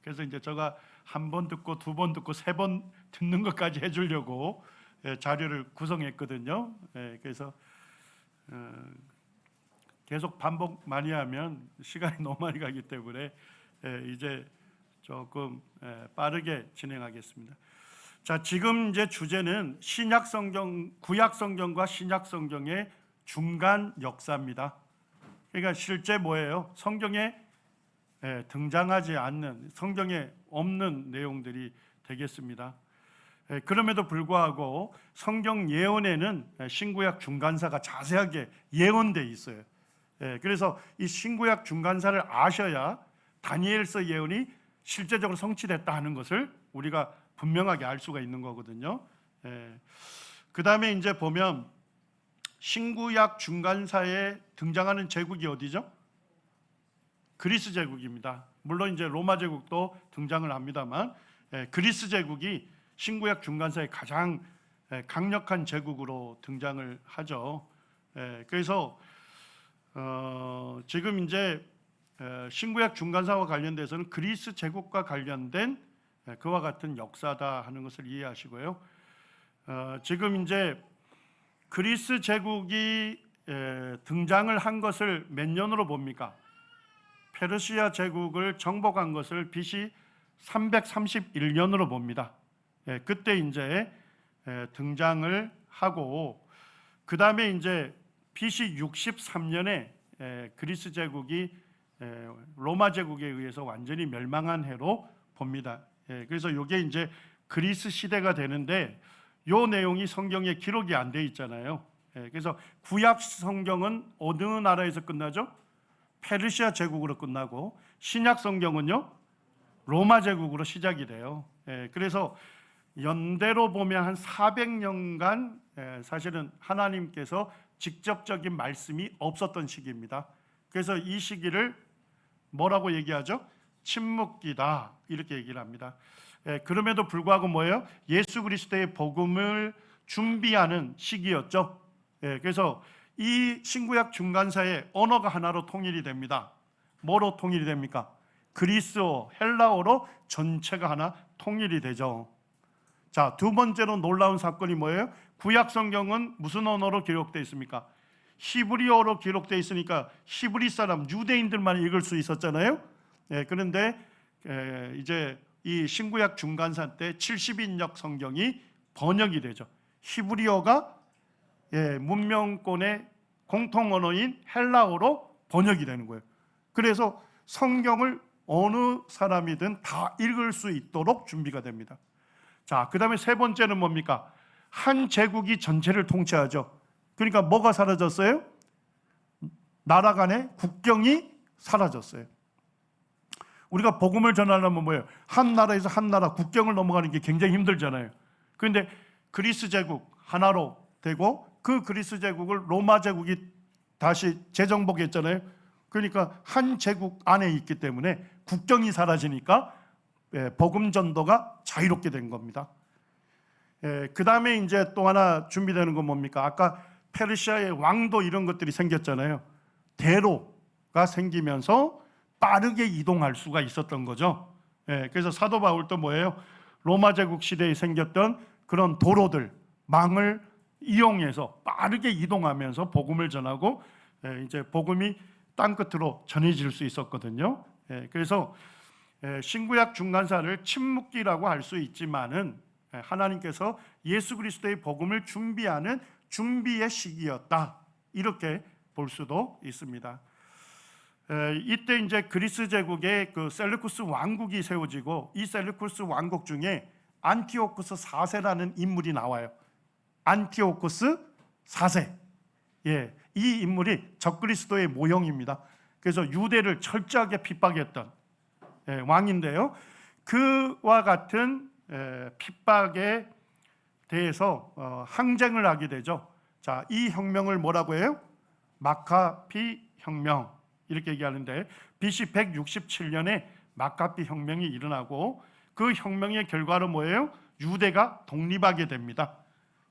그래서 이제 제가 한 번 듣고 두 번 듣고 세 번 듣는 것까지 해주려고 자료를 구성했거든요. 그래서 계속 반복 많이 하면 시간이 너무 많이 가기 때문에 이제 조금 빠르게 진행하겠습니다. 자, 지금 이제 주제는 신약 성경, 구약 성경과 신약 성경의 중간 역사입니다. 그러니까 실제 뭐예요? 성경에 등장하지 않는, 성경에 없는 내용들이 되겠습니다. 그럼에도 불구하고 성경 예언에는 신구약 중간사가 자세하게 예언돼 있어요. 그래서 이 신구약 중간사를 아셔야 다니엘서 예언이 실제적으로 성취됐다 하는 것을 우리가 분명하게 알 수가 있는 거거든요. 그 다음에 이제 보면 신구약 중간사에 등장하는 제국이 어디죠? 그리스 제국입니다. 물론 이제 로마 제국도 등장을 합니다만 그리스 제국이 신구약 중간사의 가장 강력한 제국으로 등장을 하죠. 그래서 지금 이제 신구약 중간사와 관련돼서는 그리스 제국과 관련된 그와 같은 역사다 하는 것을 이해하시고요. 지금 이제 그리스 제국이 등장을 한 것을 몇 년으로 봅니까? 페르시아 제국을 정복한 것을 BC 331년으로 봅니다. 그때 이제 등장을 하고 그 다음에 이제 BC 63년에 그리스 제국이 로마 제국에 의해서 완전히 멸망한 해로 봅니다. 그래서 이게 이제 그리스 시대가 되는데 요 내용이 성경에 기록이 안 돼 있잖아요. 그래서 구약 성경은 어느 나라에서 끝나죠? 페르시아 제국으로 끝나고 신약 성경은요 로마 제국으로 시작이 돼요. 그래서 연대로 보면 한 400년간 사실은 하나님께서 직접적인 말씀이 없었던 시기입니다. 그래서 이 시기를 뭐라고 얘기하죠? 침묵기다 이렇게 얘기를 합니다. 그럼에도 불구하고 뭐예요? 예수 그리스도의 복음을 준비하는 시기였죠. 그래서 이 신구약 중간사의 언어가 하나로 통일이 됩니다. 뭐로 통일이 됩니까? 그리스어, 헬라어로 전체가 하나 통일이 되죠. 자, 두 번째로 놀라운 사건이 뭐예요? 구약 성경은 무슨 언어로 기록되어 있습니까? 히브리어로 기록되어 있으니까 히브리 사람, 유대인들만 읽을 수 있었잖아요. 그런데 이제 이 신구약 중간사 때 70인역 성경이 번역이 되죠. 히브리어가 문명권의 공통 언어인 헬라어로 번역이 되는 거예요. 그래서 성경을 어느 사람이든 다 읽을 수 있도록 준비가 됩니다. 자, 그 다음에 세 번째는 뭡니까? 한 제국이 전체를 통치하죠. 그러니까 뭐가 사라졌어요? 나라 간의 국경이 사라졌어요. 우리가 복음을 전하려면 뭐예요? 한 나라에서 한 나라 국경을 넘어가는 게 굉장히 힘들잖아요. 그런데 그리스 제국 하나로 되고 그 그리스 제국을 로마 제국이 다시 재정복했잖아요. 그러니까 한 제국 안에 있기 때문에 국경이 사라지니까 복음 전도가 자유롭게 된 겁니다. 그 다음에 이제 또 하나 준비되는 건 뭡니까? 아까 페르시아의 왕도 이런 것들이 생겼잖아요. 대로가 생기면서 빠르게 이동할 수가 있었던 거죠. 그래서 사도 바울도 뭐예요? 로마 제국 시대에 생겼던 그런 도로들, 망을 이용해서 빠르게 이동하면서 복음을 전하고 이제 복음이 땅끝으로 전해질 수 있었거든요. 그래서 신구약 중간사를 침묵기라고 할 수 있지만은 하나님께서 예수 그리스도의 복음을 준비하는 준비의 시기였다 이렇게 볼 수도 있습니다. 이때 이제 그리스 제국의 그 셀루쿠스 왕국이 세워지고 이 셀루쿠스 왕국 중에 안티오쿠스 4세라는 인물이 나와요. 안티오쿠스 4세. 이 인물이 적그리스도의 모형입니다. 그래서 유대를 철저하게 핍박했던 왕인데요. 그와 같은 핍박에 대해서 항쟁을 하게 되죠. 자, 이 혁명을 뭐라고 해요? 마카비 혁명 이렇게 얘기하는데 BC 167년에 마카비 혁명이 일어나고 그 혁명의 결과로 뭐예요? 유대가 독립하게 됩니다.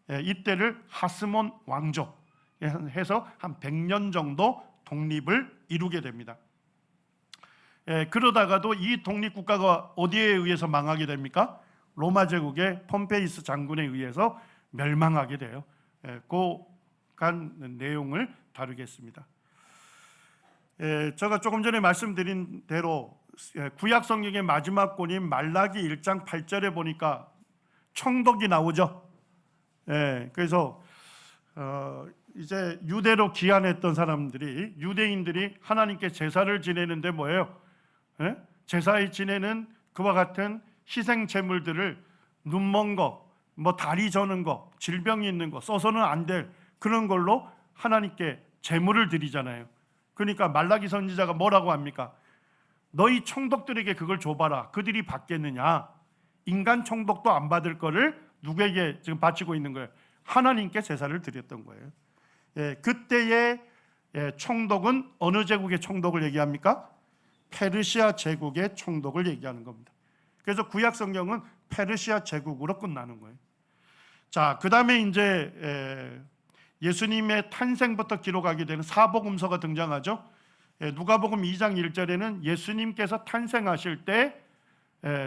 이때를 하스몬 왕조 해서 한 100년 정도 독립을 이루게 됩니다. 그러다가도 이 독립국가가 어디에 의해서 망하게 됩니까? 로마 제국의 폼페이스 장군에 의해서 멸망하게 돼요. 그간 내용을 다루겠습니다. 제가 조금 전에 말씀드린 대로 구약 성경의 마지막 권인 말라기 1장 8절에 보니까 청독이 나오죠. 그래서 이제 유대로 귀환했던 사람들이, 유대인들이 하나님께 제사를 지내는데 뭐예요? 제사에 지내는 그와 같은 희생 제물들을 눈먼 거, 뭐 다리 저는 거, 질병이 있는 거, 써서는 안 될 그런 걸로 하나님께 제물을 드리잖아요. 그러니까 말라기 선지자가 뭐라고 합니까? 너희 청독들에게 그걸 줘봐라. 그들이 받겠느냐? 인간 청독도 안 받을 거를 누구에게 지금 바치고 있는 거예요? 하나님께 제사를 드렸던 거예요. 그때의 청독은 어느 제국의 청독을 얘기합니까? 페르시아 제국의 청독을 얘기하는 겁니다. 그래서 구약 성경은 페르시아 제국으로 끝나는 거예요. 자, 그 다음에 이제 예수님의 탄생부터 기록하게 되는 사복음서가 등장하죠. 누가복음 2장 1절에는 예수님께서 탄생하실 때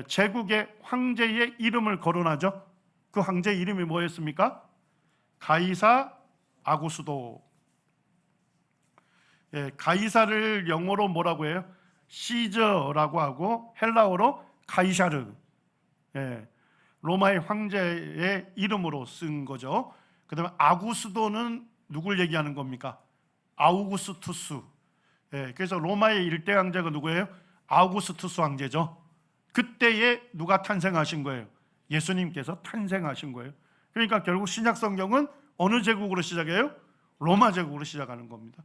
제국의 황제의 이름을 거론하죠. 그 황제의 이름이 뭐였습니까? 가이사 아구스도. 가이사를 영어로 뭐라고 해요? 시저라고 하고 헬라어로 카이사르. 로마의 황제의 이름으로 쓴 거죠. 그 다음에 아구스도는 누굴 얘기하는 겁니까? 아우구스투스. 그래서 로마의 일대 황제가 누구예요? 아우구스투스 황제죠. 그때에 누가 탄생하신 거예요? 예수님께서 탄생하신 거예요. 그러니까 결국 신약 성경은 어느 제국으로 시작해요? 로마 제국으로 시작하는 겁니다.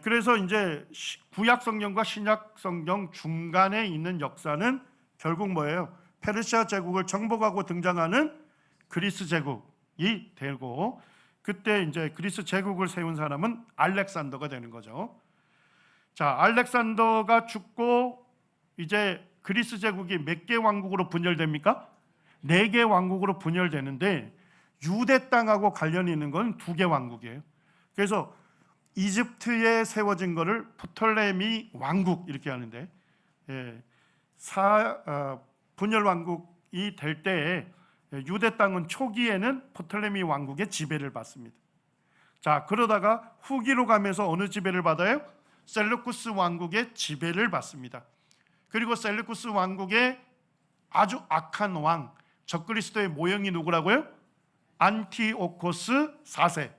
그래서 이제 구약 성경과 신약 성경 중간에 있는 역사는 결국 뭐예요? 페르시아 제국을 정복하고 등장하는 그리스 제국이 되고, 그때 이제 그리스 제국을 세운 사람은 알렉산더가 되는 거죠. 자, 알렉산더가 죽고 이제 그리스 제국이 몇 개 왕국으로 분열됩니까? 4개 왕국으로 분열되는데 유대 땅하고 관련이 있는 건 2개 왕국이에요. 그래서 이집트에 세워진 거를 프톨레미 왕국 이렇게 하는데, 분열 왕국이 될 때에 유대 땅은 초기에는 프톨레미 왕국의 지배를 받습니다. 자, 그러다가 후기로 가면서 어느 지배를 받아요? 셀루쿠스 왕국의 지배를 받습니다. 그리고 셀루쿠스 왕국의 아주 악한 왕, 적그리스도의 모형이 누구라고요? 안티오코스 4세.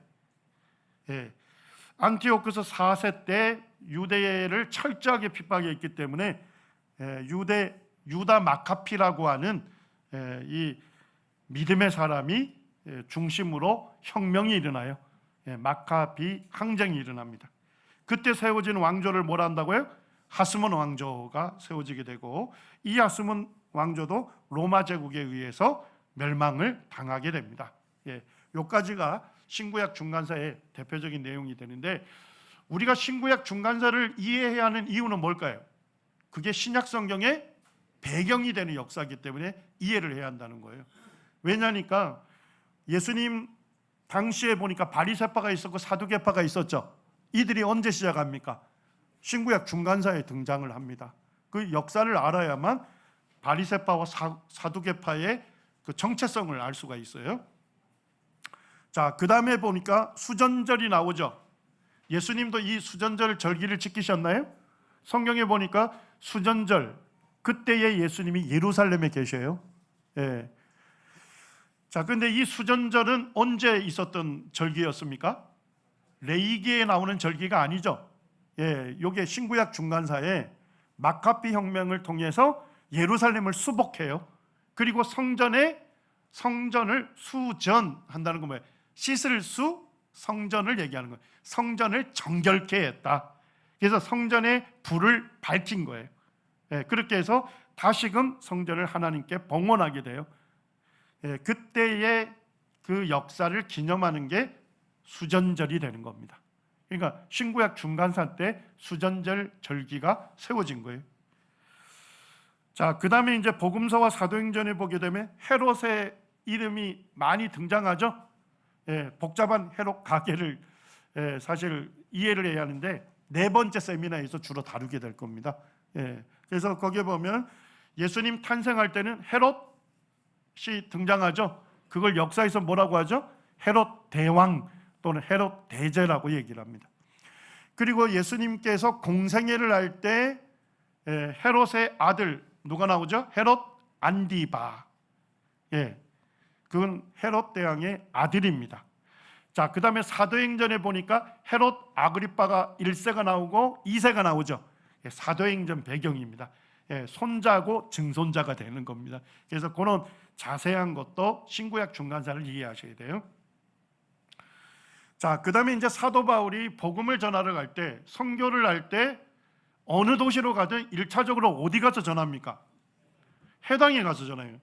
안티오코스 4세 때 유대를 철저하게 핍박했기 때문에 유다 마카피라고 하는 이 믿음의 사람이 중심으로 혁명이 일어나요. 마카비 항쟁이 일어납니다. 그때 세워진 왕조를 뭐라 한다고요? 하스몬 왕조가 세워지게 되고, 이 하스몬 왕조도 로마 제국에 의해서 멸망을 당하게 됩니다. 여기까지가 신구약 중간사의 대표적인 내용이 되는데, 우리가 신구약 중간사를 이해해야 하는 이유는 뭘까요? 그게 신약 성경의 배경이 되는 역사이기 때문에 이해를 해야 한다는 거예요. 왜냐니까 예수님 당시에 보니까 바리새파가 있었고 사두개파가 있었죠. 이들이 언제 시작합니까? 신구약 중간사에 등장을 합니다. 그 역사를 알아야만 바리새파와 사두개파의 그 정체성을 알 수가 있어요. 자, 그 다음에 보니까 수전절이 나오죠. 예수님도 이 수전절 절기를 지키셨나요? 성경에 보니까 수전절, 그때의 예수님이 예루살렘에 계셔요. 자, 근데 이 수전절은 언제 있었던 절기였습니까? 레위기에 나오는 절기가 아니죠. 요게 신구약 중간사에 마카비 혁명을 통해서 예루살렘을 수복해요. 그리고 성전을 수전한다는 건 뭐예요? 씻을 수, 성전을 얘기하는 거예요. 성전을 정결케 했다. 그래서 성전에 불을 밝힌 거예요. 그렇게 해서 다시금 성전을 하나님께 봉헌하게 돼요. 그때의 그 역사를 기념하는 게 수전절이 되는 겁니다. 그러니까 신구약 중간사 때 수전절 절기가 세워진 거예요. 자, 그 다음에 이제 복음서와 사도행전에 보게 되면 헤롯의 이름이 많이 등장하죠. 복잡한 헤롯 가계를 사실 이해를 해야 하는데, 네 번째 세미나에서 주로 다루게 될 겁니다. 그래서 거기에 보면 예수님 탄생할 때는 헤롯이 등장하죠. 그걸 역사에서 뭐라고 하죠? 헤롯 대왕 또는 헤롯 대제라고 얘기를 합니다. 그리고 예수님께서 공생애를 할 때 헤롯의 아들 누가 나오죠? 헤롯 안디바. 그건 헤롯 대왕의 아들입니다. 자, 그 다음에 사도행전에 보니까 헤롯 아그리빠가 1세가 나오고 2세가 나오죠. 사도행전 배경입니다. 손자고 증손자가 되는 겁니다. 그래서 그런 자세한 것도 신구약 중간사를 이해하셔야 돼요. 자, 그 다음에 이제 사도 바울이 복음을 전하러 갈 때, 선교를 할 때 어느 도시로 가든 1차적으로 어디 가서 전합니까? 회당에 가서 전해요.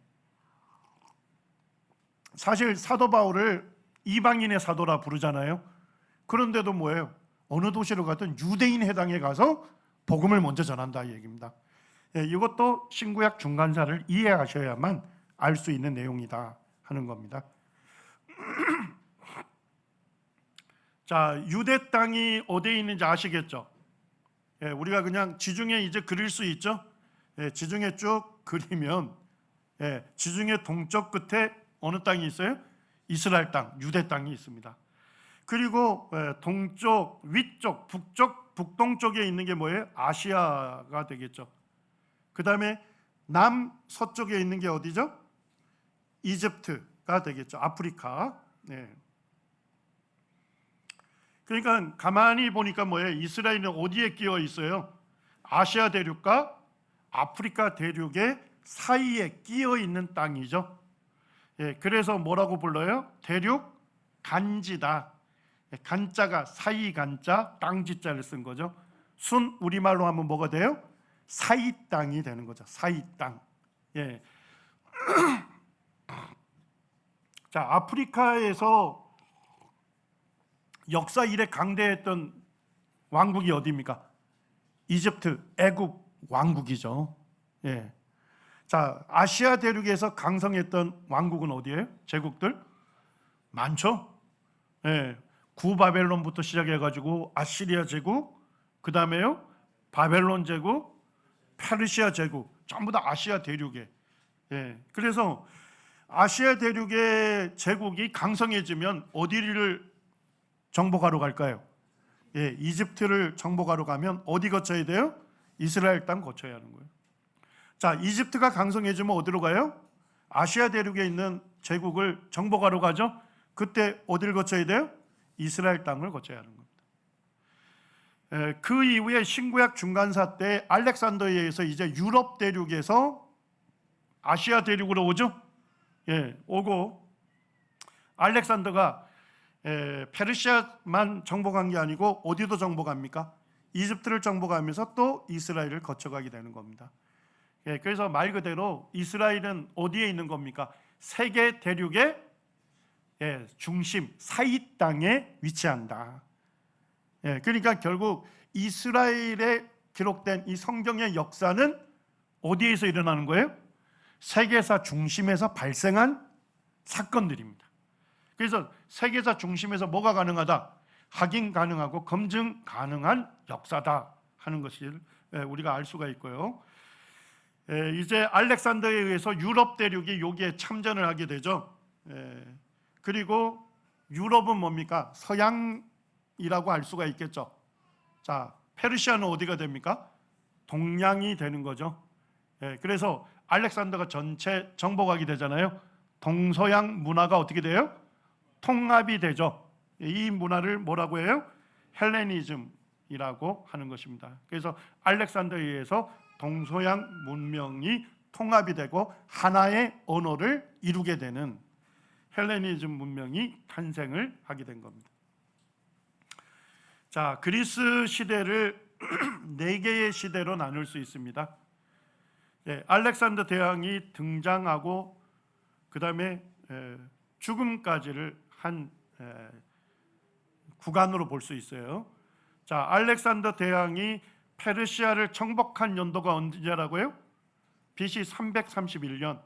사실 사도 바울을 이방인의 사도라 부르잖아요. 그런데도 뭐예요? 어느 도시로 가든 유대인 회당에 가서 복음을 먼저 전한다 이 얘기입니다. 이것도 신구약 중간사를 이해하셔야만 알 수 있는 내용이다 하는 겁니다. 자, 유대 땅이 어디에 있는지 아시겠죠? 우리가 그냥 지중해 이제 그릴 수 있죠? 지중해 쭉 그리면 지중해 동쪽 끝에 어느 땅이 있어요? 이스라엘 땅, 유대 땅이 있습니다. 그리고 동쪽, 위쪽, 북쪽, 북동쪽에 있는 게 뭐예요? 아시아가 되겠죠. 그 다음에 남서쪽에 있는 게 어디죠? 이집트가 되겠죠. 아프리카. 그러니까 가만히 보니까 뭐예요? 이스라엘은 어디에 끼어 있어요? 아시아 대륙과 아프리카 대륙의 사이에 끼어 있는 땅이죠. 그래서 뭐라고 불러요? 대륙 간지다. 간자가 사이 간자, 땅지자를 쓴 거죠. 순 우리말로 하면 뭐가 돼요? 사이 땅이 되는 거죠. 사이 땅. 자, 아프리카에서 역사 이래 강대했던 왕국이 어디입니까? 이집트, 애굽 왕국이죠. 자, 아시아 대륙에서 강성했던 왕국은 어디예요? 제국들 많죠. 구바벨론부터 시작해가지고 아시리아 제국, 그 다음에요 바벨론 제국, 페르시아 제국, 전부 다 아시아 대륙에. 그래서 아시아 대륙의 제국이 강성해지면 어디를 정복하러 갈까요? 이집트를 정복하러 가면 어디 거쳐야 돼요? 이스라엘 땅 거쳐야 하는 거예요. 자, 이집트가 강성해지면 어디로 가요? 아시아 대륙에 있는 제국을 정복하러 가죠. 그때 어디를 거쳐야 돼요? 이스라엘 땅을 거쳐야 하는 겁니다. 그 이후에 신구약 중간사 때 알렉산더에 의해서 이제 유럽 대륙에서 아시아 대륙으로 오죠. 오고 알렉산더가 페르시아만 정복한 게 아니고 어디도 정복합니까? 이집트를 정복하면서 또 이스라엘을 거쳐가게 되는 겁니다. 그래서 말 그대로 이스라엘은 어디에 있는 겁니까? 세계 대륙의 중심, 사이 땅에 위치한다. 그러니까 결국 이스라엘에 기록된 이 성경의 역사는 어디에서 일어나는 거예요? 세계사 중심에서 발생한 사건들입니다. 그래서 세계사 중심에서 뭐가 가능하다? 확인 가능하고 검증 가능한 역사다 하는 것을 우리가 알 수가 있고요. 이제 알렉산더에 의해서 유럽 대륙이 여기에 참전을 하게 되죠. 그리고 유럽은 뭡니까? 서양이라고 알 수가 있겠죠. 자, 페르시아는 어디가 됩니까? 동양이 되는 거죠. 그래서 알렉산더가 전체 정복하게 되잖아요. 동서양 문화가 어떻게 돼요? 통합이 되죠. 이 문화를 뭐라고 해요? 헬레니즘이라고 하는 것입니다. 그래서 알렉산더에 의해서 동서양 문명이 통합이 되고 하나의 언어를 이루게 되는 헬레니즘 문명이 탄생을 하게 된 겁니다. 자, 그리스 시대를 네 개의 시대로 나눌 수 있습니다. 알렉산더 대왕이 등장하고 그 다음에 죽음까지를 한 구간으로 볼 수 있어요. 자, 알렉산더 대왕이 페르시아를 정복한 연도가 언제라고요? BC 331년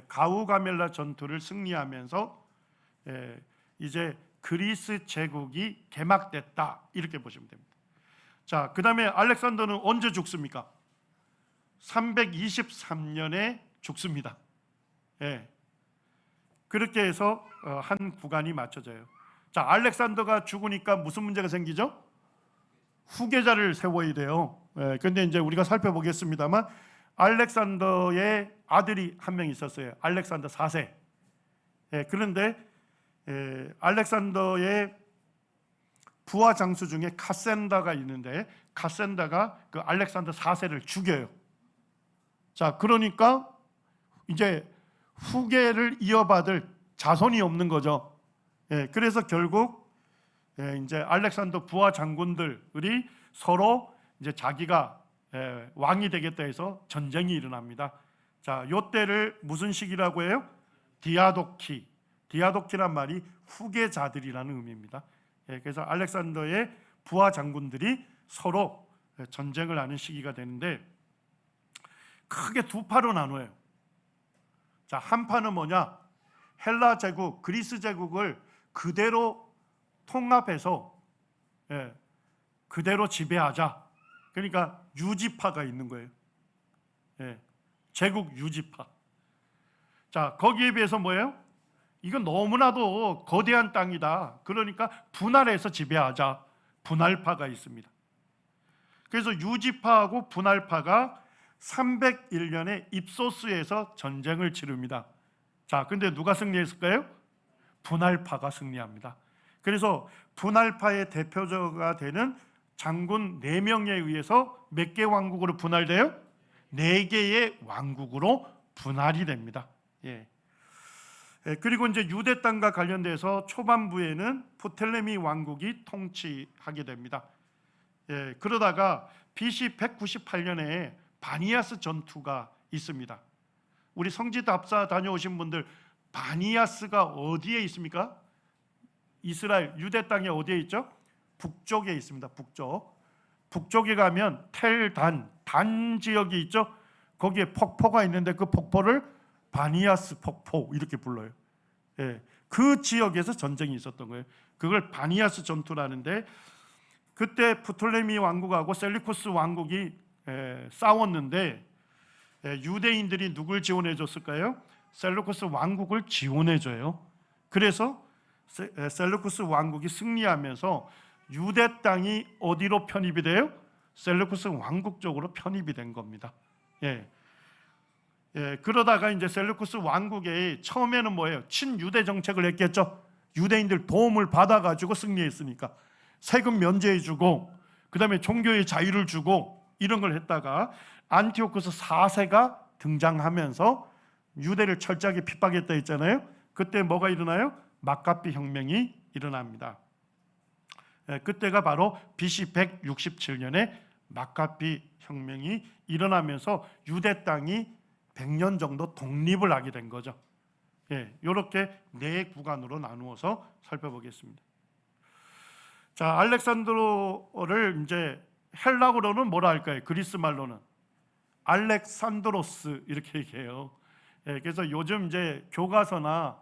가우가멜라 전투를 승리하면서 이제 그리스 제국이 개막됐다 이렇게 보시면 됩니다. 자, 그다음에 알렉산더는 언제 죽습니까? 323년에 죽습니다. 예. 그렇게 해서 한 구간이 맞춰져요. 자, 알렉산더가 죽으니까 무슨 문제가 생기죠? 후계자를 세워야 돼요. 예. 근데 이제 우리가 살펴보겠습니다만 알렉산더의 아들이 한 명 있었어요. 알렉산더 4세. 예. 그런데 알렉산더의 부하 장수 중에 카센다가 있는데 카센다가 그 알렉산더 4세를 죽여요. 자, 그러니까 이제 후계를 이어받을 자손이 없는 거죠. 예, 그래서 결국 이제 알렉산더 부하 장군들이 서로 이제 자기가 왕이 되겠다 해서 전쟁이 일어납니다. 자, 요 때를 무슨 시기라고 해요? 디아도키. 디아도키란 말이 후계자들이라는 의미입니다. 그래서 알렉산더의 부하 장군들이 서로 전쟁을 하는 시기가 되는데 크게 두 파로 나눠요. 자, 한 파는 뭐냐? 헬라 제국, 그리스 제국을 그대로 통합해서 그대로 지배하자. 그러니까 유지파가 있는 거예요. 제국 유지파. 자, 거기에 비해서 뭐예요? 이건 너무나도 거대한 땅이다. 그러니까 분할해서 지배하자. 분할파가 있습니다. 그래서 유지파하고 분할파가 301년에 입소스에서 전쟁을 치릅니다. 자, 근데 누가 승리했을까요? 분할파가 승리합니다. 그래서 분할파의 대표자가 되는 장군 4명에 의해서 몇 개 왕국으로 분할돼요? 4개의 왕국으로 분할이 됩니다. 그리고 이제 유대 땅과 관련돼서 초반부에는 프텔레미 왕국이 통치하게 됩니다. 그러다가 BC 198년에 바니아스 전투가 있습니다. 우리 성지답사 다녀오신 분들 바니아스가 어디에 있습니까? 이스라엘 유대 땅에 어디에 있죠? 북쪽에 있습니다. 북쪽에 가면 단 지역이 있죠. 거기에 폭포가 있는데 그 폭포를 바니아스 폭포 이렇게 불러요. 그 지역에서 전쟁이 있었던 거예요. 그걸 바니아스 전투라는데 그때 프톨레미 왕국하고 셀루쿠스 왕국이 싸웠는데 유대인들이 누굴 지원해 줬을까요? 셀루쿠스 왕국을 지원해 줘요. 그래서 셀루쿠스 왕국이 승리하면서 유대 땅이 어디로 편입이 돼요? 셀루쿠스 왕국 쪽으로 편입이 된 겁니다. 그러다가 이제 셀루쿠스 왕국에 처음에는 뭐예요? 친유대 정책을 했겠죠. 유대인들 도움을 받아가지고 승리했으니까 세금 면제해주고 그 다음에 종교의 자유를 주고 이런 걸 했다가 안티오쿠스 4세가 등장하면서 유대를 철저하게 핍박했다 했잖아요. 그때 뭐가 일어나요? 막가비 혁명이 일어납니다. 그때가 바로 BC 167년에 막가비 혁명이 일어나면서 유대 땅이 100년 정도 독립을 하게 된 거죠. 이렇게 4구간으로 나누어서 살펴보겠습니다. 자, 알렉산드로를 이제 헬라어로는 뭐라 할까요? 그리스 말로는 알렉산드로스 이렇게 얘기해요. 그래서 요즘 이제 교과서나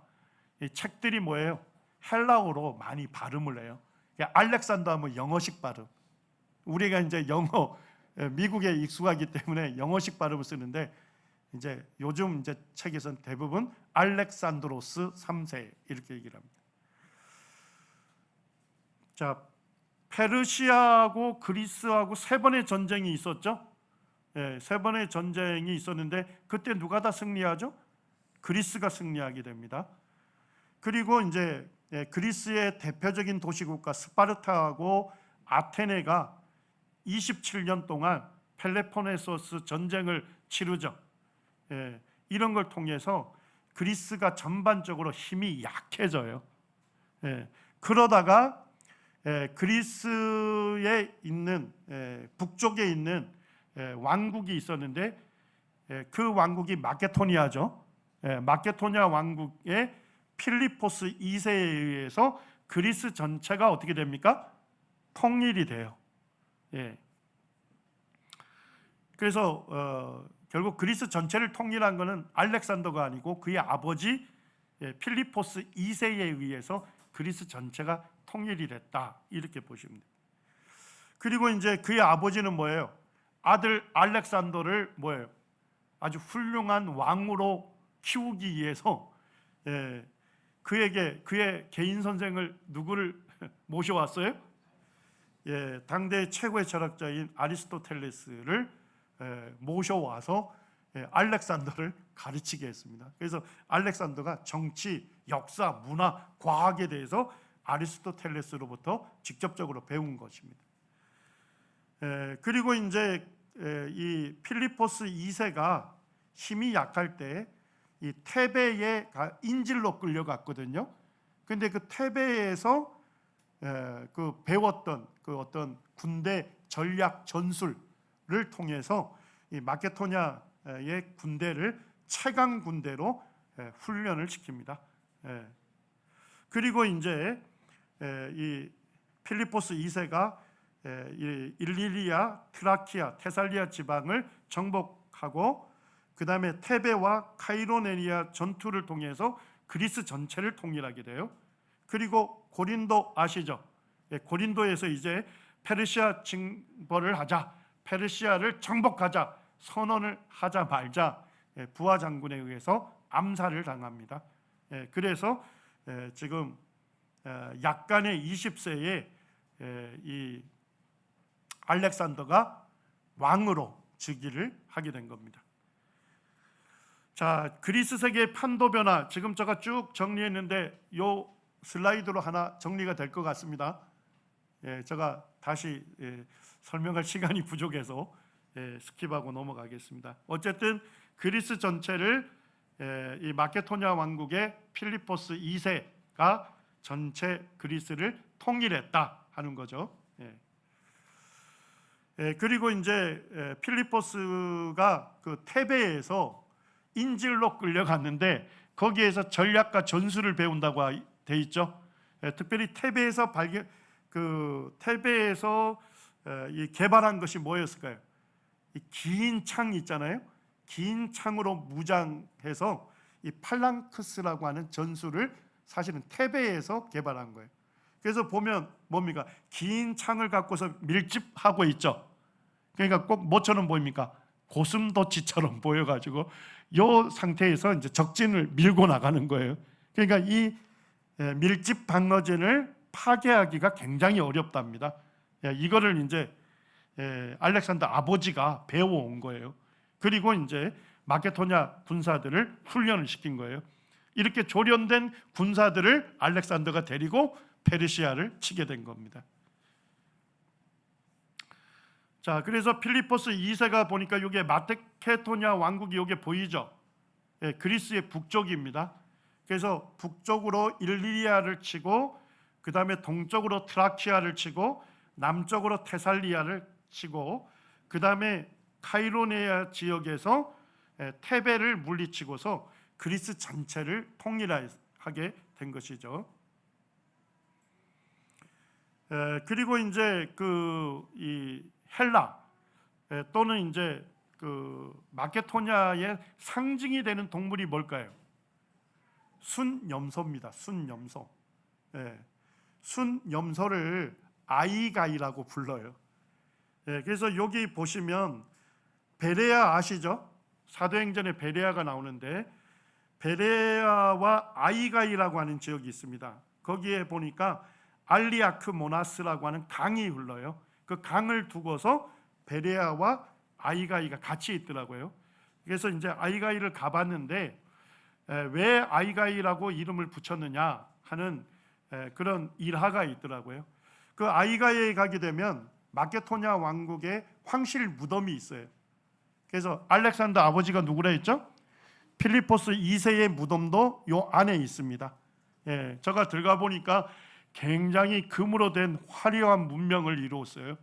책들이 뭐예요? 헬라어로 많이 발음을 해요. 알렉산더 하면 영어식 발음. 우리가 이제 영어 미국에 익숙하기 때문에 영어식 발음을 쓰는데 이제 요즘 이제 책에서는 대부분 알렉산드로스 3세 이렇게 얘기를 합니다. 자, 페르시아하고 그리스하고 3번의 전쟁이 있었죠. 3번의 전쟁이 있었는데 그때 누가 다 승리하죠? 그리스가 승리하게 됩니다. 그리고 이제 그리스의 대표적인 도시국가 스파르타하고 아테네가 27년 동안 펠로폰네소스 전쟁을 치르죠. 이런 걸 통해서 그리스가 전반적으로 힘이 약해져요. 그러다가 그리스에 있는 북쪽에 있는 왕국이 있었는데 그 왕국이 마케도니아죠. 마케도니아 왕국의 필리포스 2세에 의해서 그리스 전체가 어떻게 됩니까? 통일이 돼요. 그래서 결국 그리스 전체를 통일한 것은 알렉산더가 아니고 그의 아버지 필리포스 2세에 의해서 그리스 전체가 통일이 됐다 이렇게 보시면 됩니다. 그리고 이제 그의 아버지는 뭐예요? 아들 알렉산더를 뭐예요? 아주 훌륭한 왕으로 키우기 위해서 그에게 그의 개인 선생을 누구를 모셔왔어요? 당대 최고의 철학자인 아리스토텔레스를 모셔와서 알렉산더를 가르치게 했습니다. 그래서 알렉산더가 정치, 역사, 문화, 과학에 대해서 아리스토텔레스로부터 직접적으로 배운 것입니다. 그리고 이제 이 필리포스 2세가 힘이 약할 때 이 테베에 인질로 끌려갔거든요. 근데 그 테베에서 그 배웠던 그 어떤 군대 전략 전술을 통해서 이 마케도냐의 군대를 최강 군대로 훈련을 시킵니다. 그리고 이제 이 필리포스 2세가 일리리아, 트라키아, 테살리아 지방을 정복하고 그 다음에 테베와 카이로네니아 전투를 통해서 그리스 전체를 통일하게 돼요. 그리고 고린도 아시죠? 고린도에서 이제 페르시아 징벌을 하자, 페르시아를 정복하자 선언을 하자 말자 부하 장군에 의해서 암살을 당합니다. 그래서 지금 약간의 20세에 이 알렉산더가 왕으로 즉위를 하게 된 겁니다. 자, 그리스 세계의 판도 변화, 지금 제가 쭉 정리했는데 요 슬라이드로 하나 정리가 될 것 같습니다. 제가 다시 설명할 시간이 부족해서 스킵하고 넘어가겠습니다. 어쨌든 그리스 전체를 이 마케도냐 왕국의 필리포스 2세가 전체 그리스를 통일했다 하는 거죠. 그리고 이제 필리포스가 그 테베에서 인질로 끌려갔는데 거기에서 전략과 전술을 배운다고 돼 있죠. 특별히 테베에서 이 개발한 것이 뭐였을까요? 이 긴 창 있잖아요. 긴 창으로 무장해서 이 팔랑크스라고 하는 전술을 사실은 테베에서 개발한 거예요. 그래서 보면 뭡니까? 긴 창을 갖고서 밀집하고 있죠. 그러니까 꼭 뭐처럼 보입니까? 고슴도치처럼 보여가지고 이 상태에서 이제 적진을 밀고 나가는 거예요. 그러니까 이 밀집 방어진을 파괴하기가 굉장히 어렵답니다. 이거를 이제 알렉산더 아버지가 배워온 거예요. 그리고 이제 마케도냐 군사들을 훈련을 시킨 거예요. 이렇게 조련된 군사들을 알렉산더가 데리고 페르시아를 치게 된 겁니다. 자, 그래서 필리포스 2세가 보니까 이게 마케도냐 왕국이 여기 보이죠? 그리스의 북쪽입니다. 그래서 북쪽으로 일리리아를 치고 그 다음에 동쪽으로 트라키아를 치고 남쪽으로 테살리아를 치고 그 다음에 카이로네아 지역에서 테베를 물리치고서 그리스 전체를 통일하게 된 것이죠. 그리고 이제 이 헬라 또는 이제 그 마케도냐의 상징이 되는 동물이 뭘까요? 순염소입니다. 순염소. 순염소를 아이가이라고 불러요. 그래서 여기 보시면 베레아 아시죠? 사도행전에 베레아가 나오는데 베레아와 아이가이라고 하는 지역이 있습니다. 거기에 보니까 알리아크 모나스라고 하는 강이 흘러요. 그 강을 두고서 베레아와 아이가이가 같이 있더라고요. 그래서 이제 아이가이를 가봤는데 왜 아이가이라고 이름을 붙였느냐 하는 그런 일화가 있더라고요. 그 아이가이에 가게 되면 마케도냐 왕국의 황실 무덤이 있어요. 그래서 알렉산더 아버지가 누구라 했죠? 필리포스 2세의 무덤도 요 안에 있습니다. 제가 들어가 보니까 굉장히 금으로 된 화려한 문명을 이루었어요.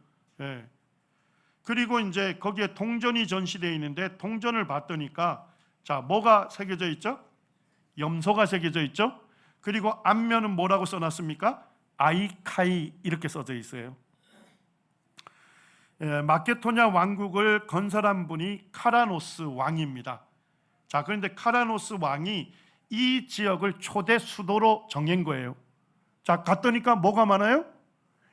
그리고 이제 거기에 동전이 전시되어 있는데 동전을 봤더니까 자, 뭐가 새겨져 있죠? 염소가 새겨져 있죠? 그리고 앞면은 뭐라고 써놨습니까? 아이카이 이렇게 써져 있어요. 마케도냐 왕국을 건설한 분이 카라노스 왕입니다. 자, 그런데 카라노스 왕이 이 지역을 초대 수도로 정한 거예요. 자, 갔더니까 뭐가 많아요?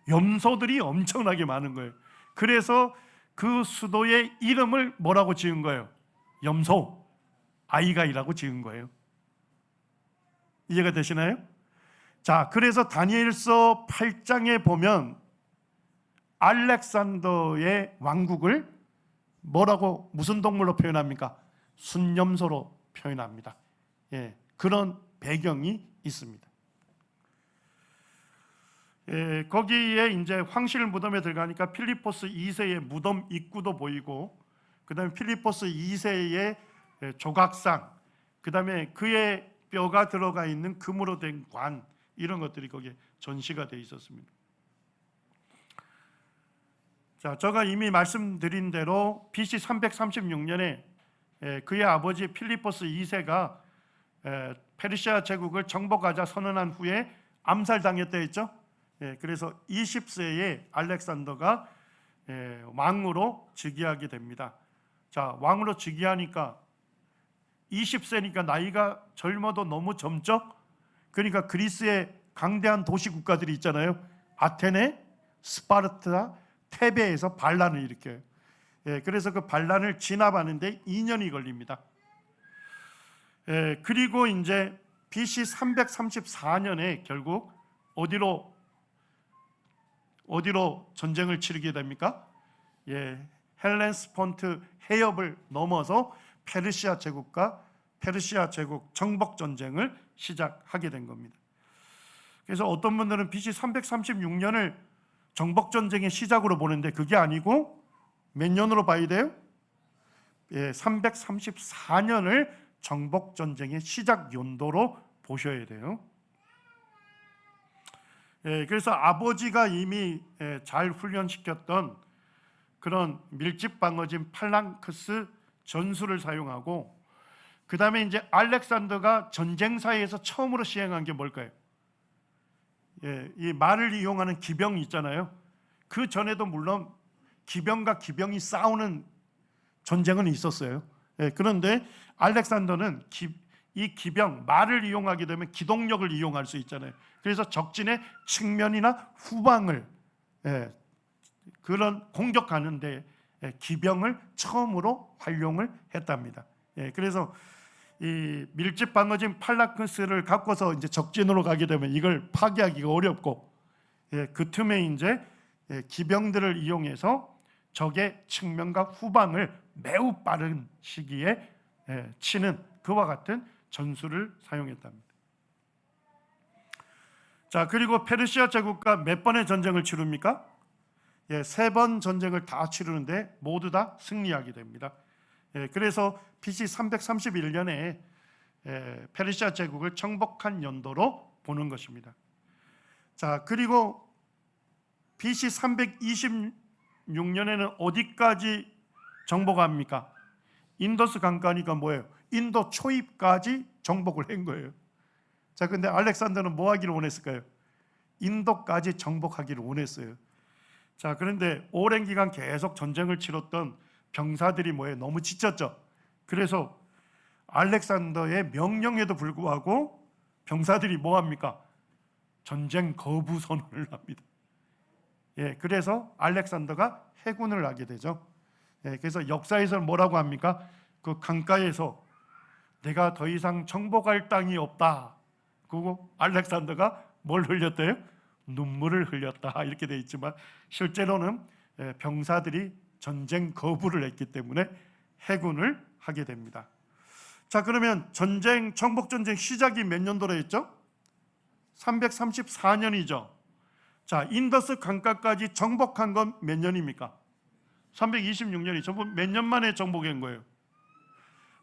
염소들이 엄청나게 많은 거예요. 그래서 그 수도의 이름을 뭐라고 지은 거예요? 염소, 아이가이라고 지은 거예요. 이해가 되시나요? 자, 그래서 다니엘서 8장에 보면 알렉산더의 왕국을 뭐라고, 무슨 동물로 표현합니까? 순염소로 표현합니다. 예, 그런 배경이 있습니다. 예, 거기에 이제 황실 무덤에 들어가니까 필리포스 2세의 무덤 입구도 보이고, 그 다음에 필리포스 2세의 조각상, 그 다음에 그의 뼈가 들어가 있는 금으로 된 관, 이런 것들이 거기에 전시가 되어 있었습니다. 자, 제가 이미 말씀드린 대로 BC 336년에 그의 아버지 필리포스 2세가 페르시아 제국을 정복하자 선언한 후에 암살당했다 했죠. 그래서 20세에 알렉산더가 왕으로 즉위하게 됩니다. 자, 왕으로 즉위하니까 20세니까 나이가 젊어도 너무 젊죠. 그러니까 그리스의 강대한 도시 국가들이 있잖아요. 아테네, 스파르타, 테베에서 반란을 일으켜요. 그래서 그 반란을 진압하는데 2년이 걸립니다. 그리고 이제 BC 334년에 결국 어디로 전쟁을 치르게 됩니까? 헬렌스폰트 해협을 넘어서 페르시아 제국과 페르시아 제국 정복 전쟁을 시작하게 된 겁니다. 그래서 어떤 분들은 BC 336년을 정복 전쟁의 시작으로 보는데 그게 아니고 몇 년으로 봐야 돼요? 334년을 정복 전쟁의 시작 연도로 보셔야 돼요. 그래서 아버지가 이미 잘 훈련시켰던 그런 밀집 방어진 팔랑크스 전술을 사용하고, 그 다음에 이제 알렉산더가 전쟁사에서 처음으로 시행한 게 뭘까요? 이 말을 이용하는 기병 있잖아요. 그 전에도 물론 기병과 기병이 싸우는 전쟁은 있었어요. 그런데 알렉산더는 이 기병, 말을 이용하게 되면 기동력을 이용할 수 있잖아요. 그래서 적진의 측면이나 후방을 그런 공격하는데 기병을 처음으로 활용을 했답니다. 그래서 이 밀집 방어진 팔라크스를 갖고서 이제 적진으로 가게 되면 이걸 파괴하기가 어렵고, 그 틈에 이제 기병들을 이용해서 적의 측면과 후방을 매우 빠른 시기에 치는 그와 같은 전술을 사용했답니다. 자, 그리고 페르시아 제국과 몇 번의 전쟁을 치릅니까? 3번 전쟁을 다 치르는데 모두 다 승리하게 됩니다. 그래서 BC 331년에 페르시아 제국을 정복한 연도로 보는 것입니다. 자, 그리고 BC 326년에는 어디까지 정복합니까? 인더스 강가니까 뭐예요? 인도 초입까지 정복을 한 거예요. 자, 근데 알렉산더는 뭐 하기를 원했을까요? 인도까지 정복하기를 원했어요. 자, 그런데 오랜 기간 계속 전쟁을 치렀던 병사들이 뭐예요? 너무 지쳤죠. 그래서 알렉산더의 명령에도 불구하고 병사들이 뭐 합니까? 전쟁 거부 선언을 합니다. 그래서 알렉산더가 해군을 하게 되죠. 그래서 역사에서는 뭐라고 합니까? 그 강가에서 내가 더 이상 정복할 땅이 없다. 그리고 알렉산더가 뭘 흘렸대요? 눈물을 흘렸다. 이렇게 되어 있지만 실제로는 병사들이 전쟁 거부를 했기 때문에 해군을 하게 됩니다. 자, 그러면 정복 전쟁 시작이 몇 년도로 했죠? 334년이죠. 자, 인더스 강가까지 정복한 건 몇 년입니까? 326년이 전부 몇 년 만에 정복한 거예요?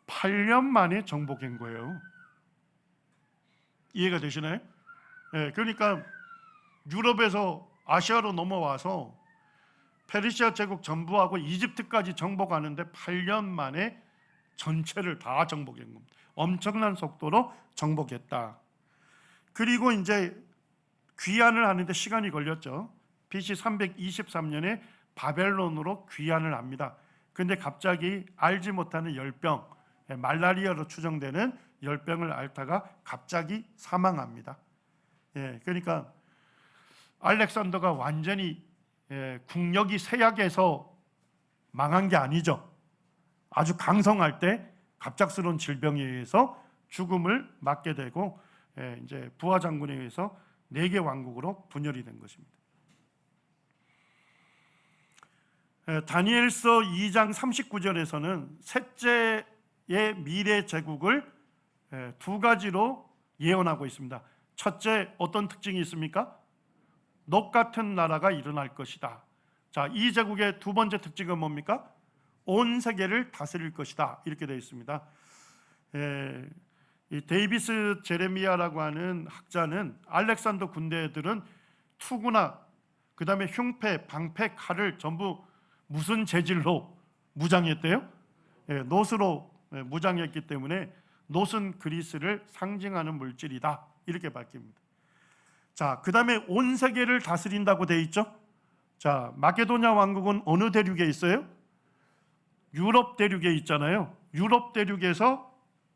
8년 만에 정복한 거예요. 이해가 되시나요? 그러니까 유럽에서 아시아로 넘어와서 페르시아 제국 전부하고 이집트까지 정복하는데 8년 만에 전체를 다 정복한 겁니다. 엄청난 속도로 정복했다. 그리고 이제 귀환을 하는데 시간이 걸렸죠. BC 323년에 바벨론으로 귀환을 합니다. 그런데 갑자기 알지 못하는 열병, 말라리아로 추정되는 열병을 앓다가 갑자기 사망합니다. 그러니까 알렉산더가 완전히 국력이 쇠약해서 망한 게 아니죠. 아주 강성할 때 갑작스러운 질병에 의해서 죽음을 맞게 되고 이제 부하 장군에 의해서 4개 왕국으로 분열이 된 것입니다. 다니엘서 2장 39절에서는 셋째의 미래 제국을 2가지로 예언하고 있습니다. 첫째, 어떤 특징이 있습니까? 녹 같은 나라가 일어날 것이다. 자, 이 제국의 2번째 특징은 뭡니까? 온 세계를 다스릴 것이다. 이렇게 되어 있습니다. 이 데이비스 제레미야라고 하는 학자는 알렉산더 군대들은 투구나 그 다음에 흉패, 방패, 칼을 전부 무슨 재질로 무장했대요? 놋으로 무장했기 때문에 놋은 그리스를 상징하는 물질이다. 이렇게 밝힙니다. 자, 그 다음에 온 세계를 다스린다고 되어 있죠. 자, 마케도냐 왕국은 어느 대륙에 있어요? 유럽 대륙에 있잖아요. 유럽 대륙에서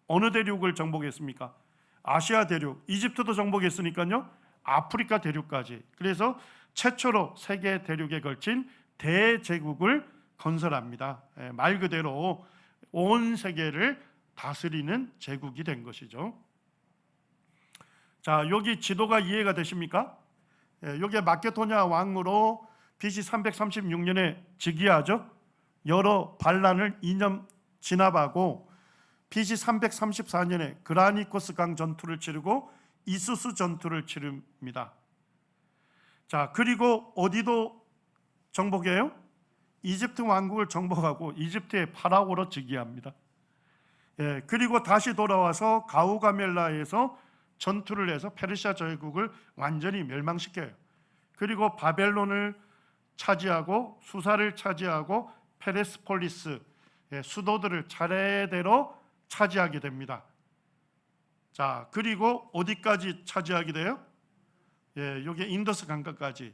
어느 대륙을 정복했습니까? 아시아 대륙, 이집트도 정복했으니까요. 아프리카 대륙까지. 그래서 최초로 세계 대륙에 걸친 대제국을 건설합니다. 말 그대로 온 세계를 다스리는 제국이 된 것이죠. 자, 여기 지도가 이해가 되십니까? 여기 마케도냐 왕으로 BC 336년에 즉위하죠. 여러 반란을 2년 진압하고 BC 334년에 그라니코스 강 전투를 치르고 이수스 전투를 치릅니다. 자, 그리고 어디도 정복해요? 이집트 왕국을 정복하고 이집트의 파라오로 즉위합니다. 그리고 다시 돌아와서 가우가멜라에서 전투를 해서 페르시아 제국을 완전히 멸망시켜요. 그리고 바벨론을 차지하고 수사를 차지하고 페레스폴리스 수도들을 차례대로 차지하게 됩니다. 자, 그리고 어디까지 차지하게 돼요? 여기 인더스 강가까지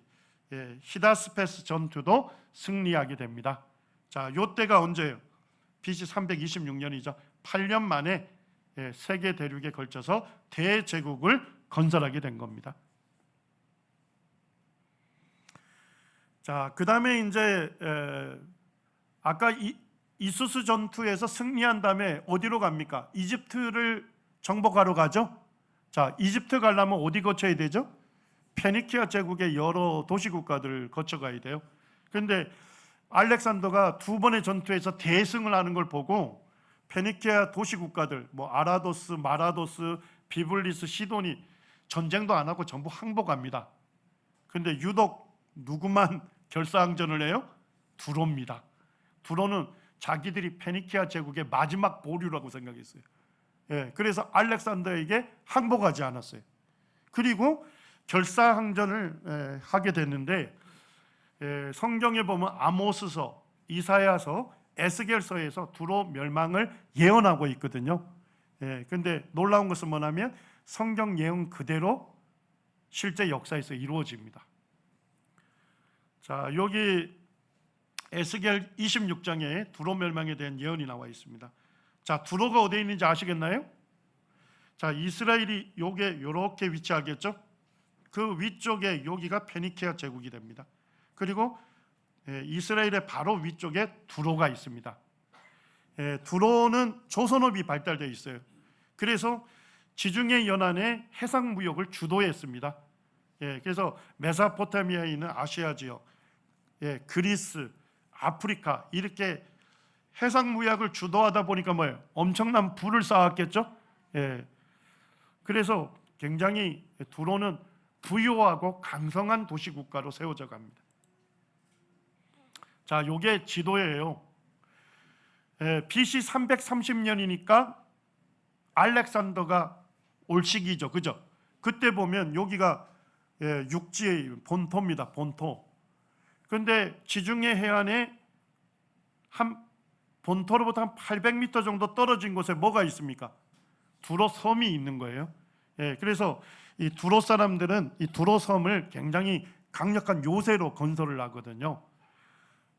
히다스페스 전투도 승리하게 됩니다. 자, 요때가 언제예요? BC 326년이죠. 8년 만에 세계 대륙에 걸쳐서 대제국을 건설하게 된 겁니다. 자, 그 다음에 이제 아까 이수스 전투에서 승리한 다음에 어디로 갑니까? 이집트를 정복하러 가죠. 자, 이집트 가려면 어디 거쳐야 되죠? 페니키아 제국의 여러 도시 국가들을 거쳐가야 돼요. 그런데 알렉산더가 2번의 전투에서 대승을 하는 걸 보고 페니키아 도시 국가들, 뭐 아라도스, 마라도스, 비블리스, 시도니 전쟁도 안 하고 전부 항복합니다. 그런데 유독 누구만 결사항전을 해요? 두로입니다. 두로는 자기들이 페니키아 제국의 마지막 보류라고 생각했어요. 그래서 알렉산더에게 항복하지 않았어요. 그리고 결사항전을 하게 됐는데 성경에 보면 아모스서, 이사야서, 에스겔서에서 두로 멸망을 예언하고 있거든요. 그런데 놀라운 것은 뭐냐면 성경 예언 그대로 실제 역사에서 이루어집니다. 자, 여기 에스겔 26장에 두로 멸망에 대한 예언이 나와 있습니다. 자, 두로가 어디에 있는지 아시겠나요? 자, 이스라엘이 요게 이렇게 위치하겠죠? 그 위쪽에 여기가 페니키아 제국이 됩니다. 그리고 이스라엘의 바로 위쪽에 두로가 있습니다. 두로는 조선업이 발달되어 있어요. 그래서 지중해 연안의 해상 무역을 주도했습니다. 그래서 메소포타미아에 있는 아시아 지역, 그리스, 아프리카 이렇게 해상 무역을 주도하다 보니까 뭐예요? 엄청난 부를 쌓았겠죠. 그래서 굉장히 두로는 부유하고 강성한 도시 국가로 세워져 갑니다. 자, 요게 지도예요. BC 330년이니까 알렉산더가 올 시기죠, 그죠? 그때 보면 여기가 육지의 본토입니다, 본토. 그런데 지중해 해안에 본토로부터 한 800m 정도 떨어진 곳에 뭐가 있습니까? 두로 섬이 있는 거예요. 그래서 이 두로 사람들은 이 두로 섬을 굉장히 강력한 요새로 건설을 하거든요.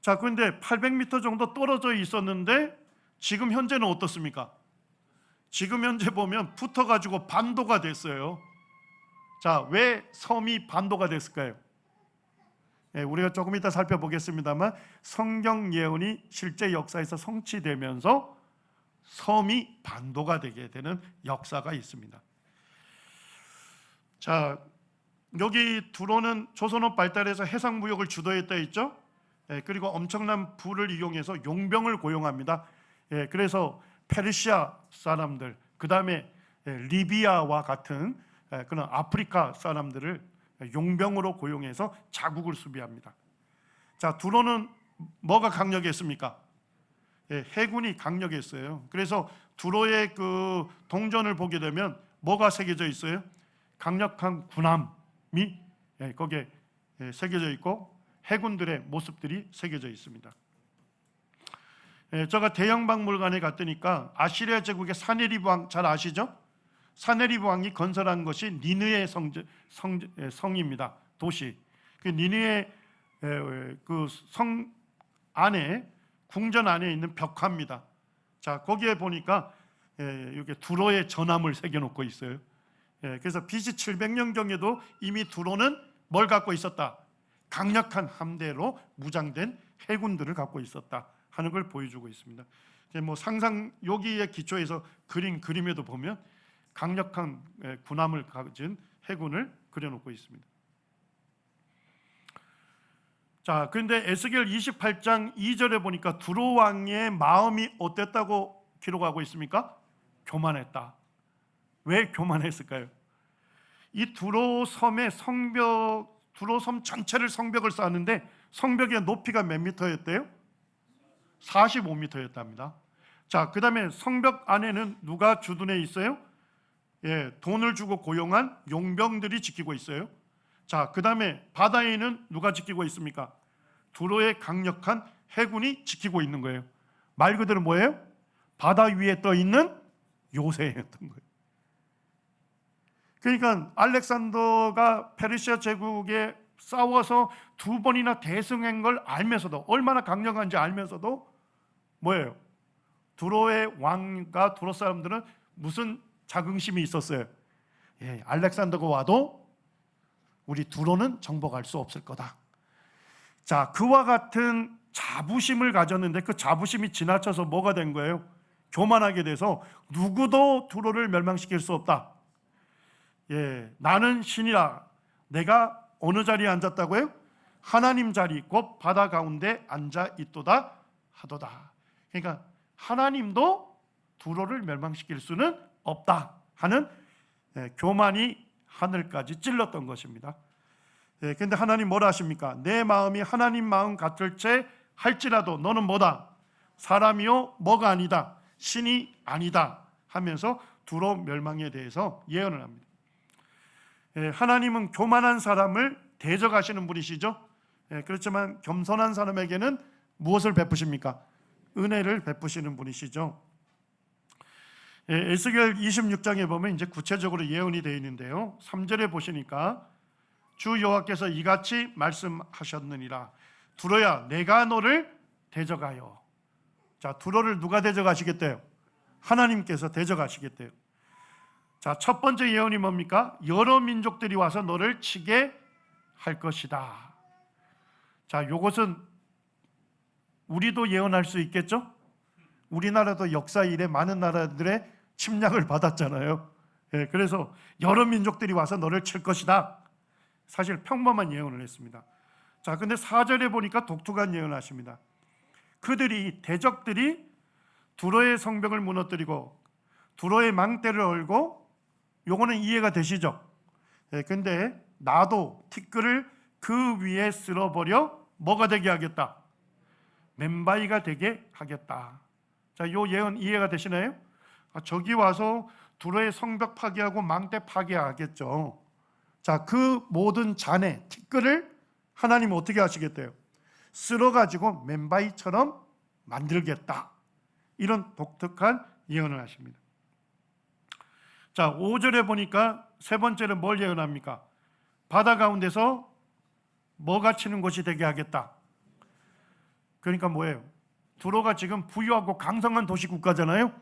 자, 그런데 800m 정도 떨어져 있었는데 지금 현재는 어떻습니까? 지금 현재 보면 붙어가지고 반도가 됐어요. 자, 왜 섬이 반도가 됐을까요? 우리가 조금 이따 살펴보겠습니다만 성경 예언이 실제 역사에서 성취되면서 섬이 반도가 되게 되는 역사가 있습니다. 자, 여기 두로는 조선업 발달에서 해상무역을 주도했다 했죠. 그리고 엄청난 부를 이용해서 용병을 고용합니다. 그래서 페르시아 사람들, 그 다음에 리비아와 같은 그런 아프리카 사람들을 용병으로 고용해서 자국을 수비합니다. 자, 두로는 뭐가 강력했습니까? 해군이 강력했어요. 그래서 두로의 그 동전을 보게 되면 뭐가 새겨져 있어요? 강력한 군함이 거기에 새겨져 있고 해군들의 모습들이 새겨져 있습니다. 제가 대형박물관에 갔더니까 아시리아 제국의 사네리브 왕 잘 아시죠? 사네리브 왕이 건설한 것이 니느웨 성입니다. 도시. 그 니느웨 그 성 안에 궁전 안에 있는 벽화입니다. 자, 거기에 보니까 이렇게 두로의 전함을 새겨놓고 있어요. 그래서 BC 700년경에도 이미 두로는 뭘 갖고 있었다? 강력한 함대로 무장된 해군들을 갖고 있었다 하는 걸 보여주고 있습니다. 뭐 상상 여기에 기초해서 그린 그림에도 보면 강력한 군함을 가진 해군을 그려놓고 있습니다. 자, 그런데 에스겔 28장 2절에 보니까 두로 왕의 마음이 어땠다고 기록하고 있습니까? 교만했다. 왜 교만했을까요? 이 두로 섬의 성벽, 두로 섬 전체를 성벽을 쌓았는데 성벽의 높이가 몇 미터였대요? 45미터였답니다. 자, 그 다음에 성벽 안에는 누가 주둔해 있어요? 돈을 주고 고용한 용병들이 지키고 있어요. 자, 그 다음에 바다에는 누가 지키고 있습니까? 두로의 강력한 해군이 지키고 있는 거예요. 말 그대로 뭐예요? 바다 위에 떠 있는 요새였던 거예요. 그러니까 알렉산더가 페르시아 제국에 싸워서 2번이나 대승한 걸 알면서도, 얼마나 강력한지 알면서도 뭐예요? 두로의 왕과 두로 사람들은 무슨 자긍심이 있었어요? 알렉산더가 와도 우리 두로는 정복할 수 없을 거다. 자, 그와 같은 자부심을 가졌는데 그 자부심이 지나쳐서 뭐가 된 거예요? 교만하게 돼서 누구도 두로를 멸망시킬 수 없다. 나는 신이라. 내가 어느 자리에 앉았다고요? 하나님 자리 곧 바다 가운데 앉아 있도다 하도다. 그러니까 하나님도 두로를 멸망시킬 수는 없다 하는 교만이 하늘까지 찔렀던 것입니다. 그런데 하나님 뭐라 하십니까? 내 마음이 하나님 마음 같을채 할지라도 너는 뭐다? 사람이요 뭐가 아니다. 신이 아니다 하면서 두로 멸망에 대해서 예언을 합니다. 하나님은 교만한 사람을 대적하시는 분이시죠. 그렇지만 겸손한 사람에게는 무엇을 베푸십니까? 은혜를 베푸시는 분이시죠. 에스겔 26장에 보면 이제 구체적으로 예언이 되어 있는데요. 3절에 보시니까 주 여호와께서 이같이 말씀하셨느니라. 두로야, 내가 너를 대적하여. 자, 두로를 누가 대적하시겠대요? 하나님께서 대적하시겠대요. 자, 첫 번째 예언이 뭡니까? 여러 민족들이 와서 너를 치게 할 것이다. 자, 이것은 우리도 예언할 수 있겠죠? 우리나라도 역사 이래 많은 나라들의 침략을 받았잖아요. 그래서 여러 민족들이 와서 너를 칠 것이다. 사실 평범한 예언을 했습니다. 자, 근데 4절에 보니까 독특한 예언을 하십니다. 그들이, 대적들이 두로의 성벽을 무너뜨리고 두로의 망대를 얼고, 요거는 이해가 되시죠? 근데 나도 티끌을 그 위에 쓸어버려 뭐가 되게 하겠다? 맨바위가 되게 하겠다. 자, 요 예언 이해가 되시나요? 저기 와서 두로의 성벽 파괴하고 망대 파괴하겠죠. 자, 그 모든 잔해 티끌을 하나님 어떻게 하시겠대요? 쓸어가지고 맨바위처럼 만들겠다. 이런 독특한 예언을 하십니다. 자, 5절에 보니까 세 번째는 뭘 예언합니까? 바다 가운데서 뭐가 치는 곳이 되게 하겠다. 그러니까 뭐예요? 두로가 지금 부유하고 강성한 도시국가잖아요.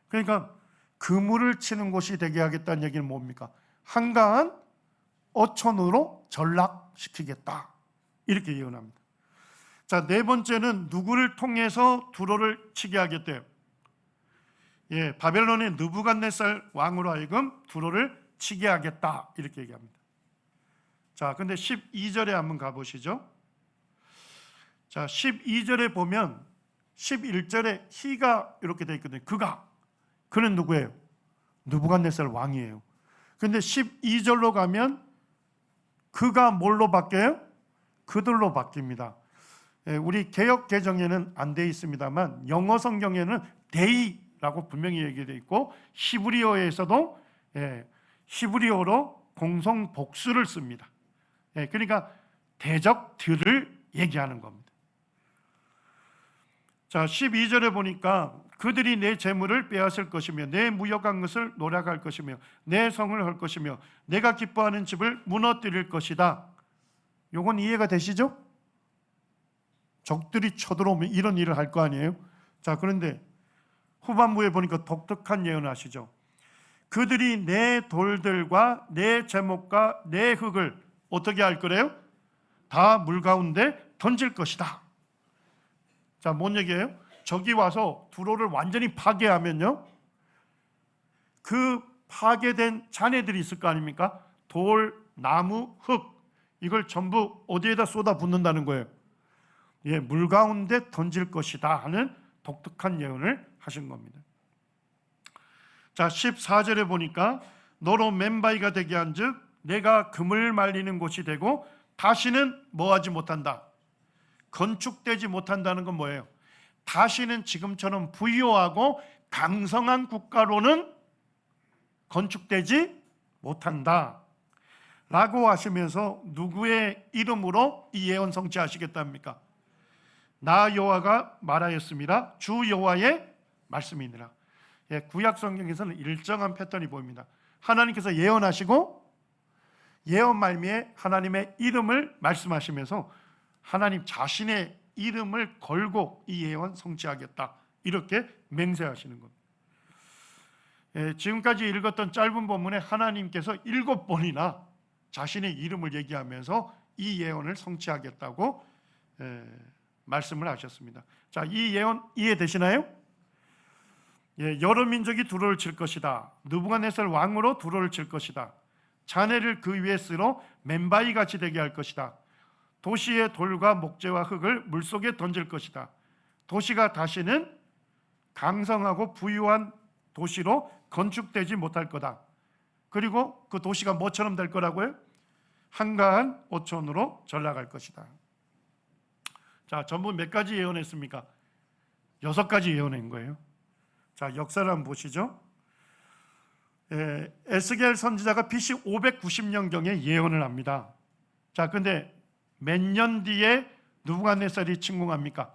그러니까 그물을 치는 곳이 되게 하겠다는 얘기는 뭡니까? 한가한 어촌으로 전락시키겠다. 이렇게 예언합니다. 자, 네 번째는 누구를 통해서 두로를 치게 하겠대요. 바벨론의 느부갓네살 왕으로 하여금 두로를 치게 하겠다 이렇게 얘기합니다. 자, 근데 12절에 한번 가보시죠. 자, 12절에 보면 11절에 희가 이렇게 되어 있거든요. 그는 누구예요? 느부갓네살 왕이에요. 근데 12절로 가면 그가 뭘로 바뀌어요? 그들로 바뀝니다. 우리 개역 개정에는 안 돼 있습니다만 영어 성경에는 데이라고 분명히 얘기되어 있고 히브리어에서도 히브리어로 공성 복수를 씁니다. 그러니까 대적들을 얘기하는 겁니다. 자, 12절에 보니까 그들이 내 재물을 빼앗을 것이며 내 무역한 것을 노략할 것이며 내 성을 할 것이며 내가 기뻐하는 집을 무너뜨릴 것이다. 요건 이해가 되시죠? 적들이 쳐들어오면 이런 일을 할 거 아니에요? 자, 그런데 후반부에 보니까 독특한 예언을 하시죠. 그들이 내 돌들과 내 제목과 내 흙을 어떻게 할 거래요? 다 물 가운데 던질 것이다. 자, 뭔 얘기예요? 적이 와서 두로를 완전히 파괴하면요, 그 파괴된 잔해들이 있을 거 아닙니까? 돌, 나무, 흙, 이걸 전부 어디에다 쏟아 붓는다는 거예요. 물 가운데 던질 것이다 하는 독특한 예언을 하신 겁니다. 자, 14절에 보니까 너로 맨바위가 되게 한즉 내가 금을 말리는 곳이 되고 다시는 뭐하지 못한다. 건축되지 못한다는 건 뭐예요? 다시는 지금처럼 부유하고 강성한 국가로는 건축되지 못한다 라고 하시면서 누구의 이름으로 이 예언 성취하시겠답니까? 나 여호와가 말하였습니다. 주 여호와의 말씀이니라. 구약 성경에서는 일정한 패턴이 보입니다. 하나님께서 예언하시고 예언 말미에 하나님의 이름을 말씀하시면서 하나님 자신의 이름을 걸고 이 예언 성취하겠다 이렇게 맹세하시는 겁니다. 지금까지 읽었던 짧은 본문에 하나님께서 7번이나 자신의 이름을 얘기하면서 이 예언을 성취하겠다고 말씀을 하셨습니다. 자, 이 예언 이해되시나요? 여러 민족이 두로를 칠 것이다. 느부갓네살 왕으로 두로를 칠 것이다. 잔해를 그 위에 쓸어 맨바위 같이 되게 할 것이다. 도시의 돌과 목재와 흙을 물속에 던질 것이다. 도시가 다시는 강성하고 부유한 도시로 건축되지 못할 거다. 그리고 그 도시가 뭐처럼 될 거라고요? 한가한 오천으로 전락할 것이다. 자, 전부 몇 가지 예언했습니까? 6가지 예언한 거예요. 자, 역사를 한번 보시죠. 에스겔 선지자가 BC 590년경에 예언을 합니다. 자, 근데 몇 년 뒤에 느부갓네살이 침공합니까?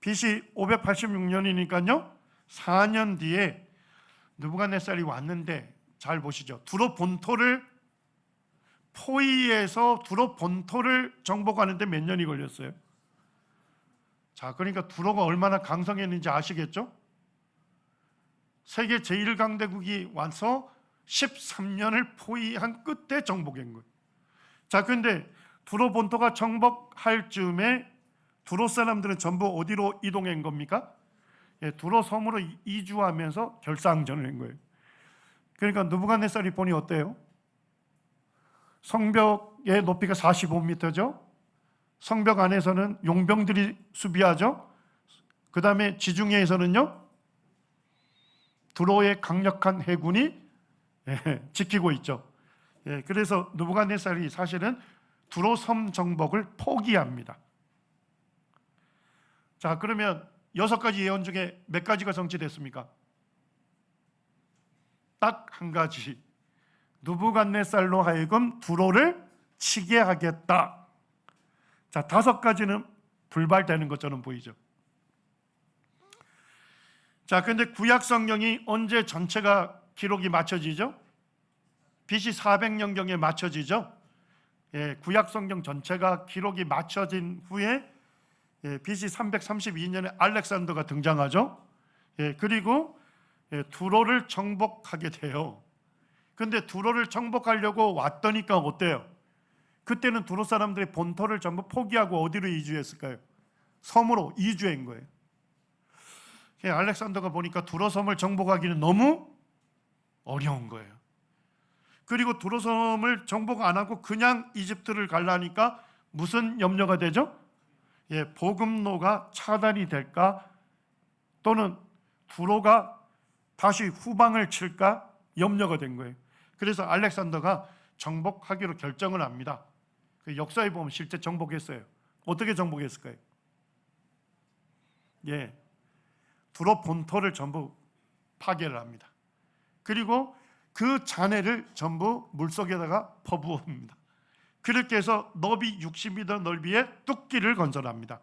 BC 586년이니까요 4년 뒤에 느부갓네살이 왔는데, 잘 보시죠. 두로 본토를 포위해서 두로 본토를 정복하는데 몇 년이 걸렸어요? 자, 그러니까 두로가 얼마나 강성했는지 아시겠죠? 세계 제1강대국이 와서 13년을 포위한 끝에 정복한 거예요. 자, 근데 두로 본토가 정복할 즈음에 두로 사람들은 전부 어디로 이동한 겁니까? 두로 섬으로 이주하면서 결사항전을 한 거예요. 그러니까 느부갓네살이 보니 어때요? 성벽의 높이가 45m죠. 성벽 안에서는 용병들이 수비하죠. 그 다음에 지중해에서는요 두로의 강력한 해군이 지키고 있죠. 그래서 느부갓네살이 사실은 두로 섬 정복을 포기합니다. 자, 그러면 6가지 예언 중에 몇 가지가 성취됐습니까? 딱 한 가지. 느부갓네살로 하여금 두로를 치게 하겠다. 자, 5가지는 불발되는 것처럼 보이죠. 자, 근데 구약 성경이 언제 전체가 기록이 맞춰지죠? BC 400년경에 맞춰지죠. 구약 성경 전체가 기록이 맞춰진 후에 BC 332년에 알렉산더가 등장하죠. 그리고 두로를 정복하게 돼요. 근데 두로를 정복하려고 왔더니까 어때요? 그때는 두로 사람들이 본토를 전부 포기하고 어디로 이주했을까요? 섬으로 이주한 거예요. 알렉산더가 보니까 두로 섬을 정복하기는 너무 어려운 거예요. 그리고 두로 섬을 정복 안 하고 그냥 이집트를 가려니까 무슨 염려가 되죠? 보급로가 차단이 될까? 또는 두로가 다시 후방을 칠까? 염려가 된 거예요. 그래서 알렉산더가 정복하기로 결정을 합니다. 그 역사에 보면 실제 정복했어요. 어떻게 정복했을까요? 두로 본토를 전부 파괴를 합니다. 그리고 그 잔해를 전부 물속에다가 퍼부읍니다. 그렇게 해서 너비 60m 넓이의 뚝기를 건설합니다.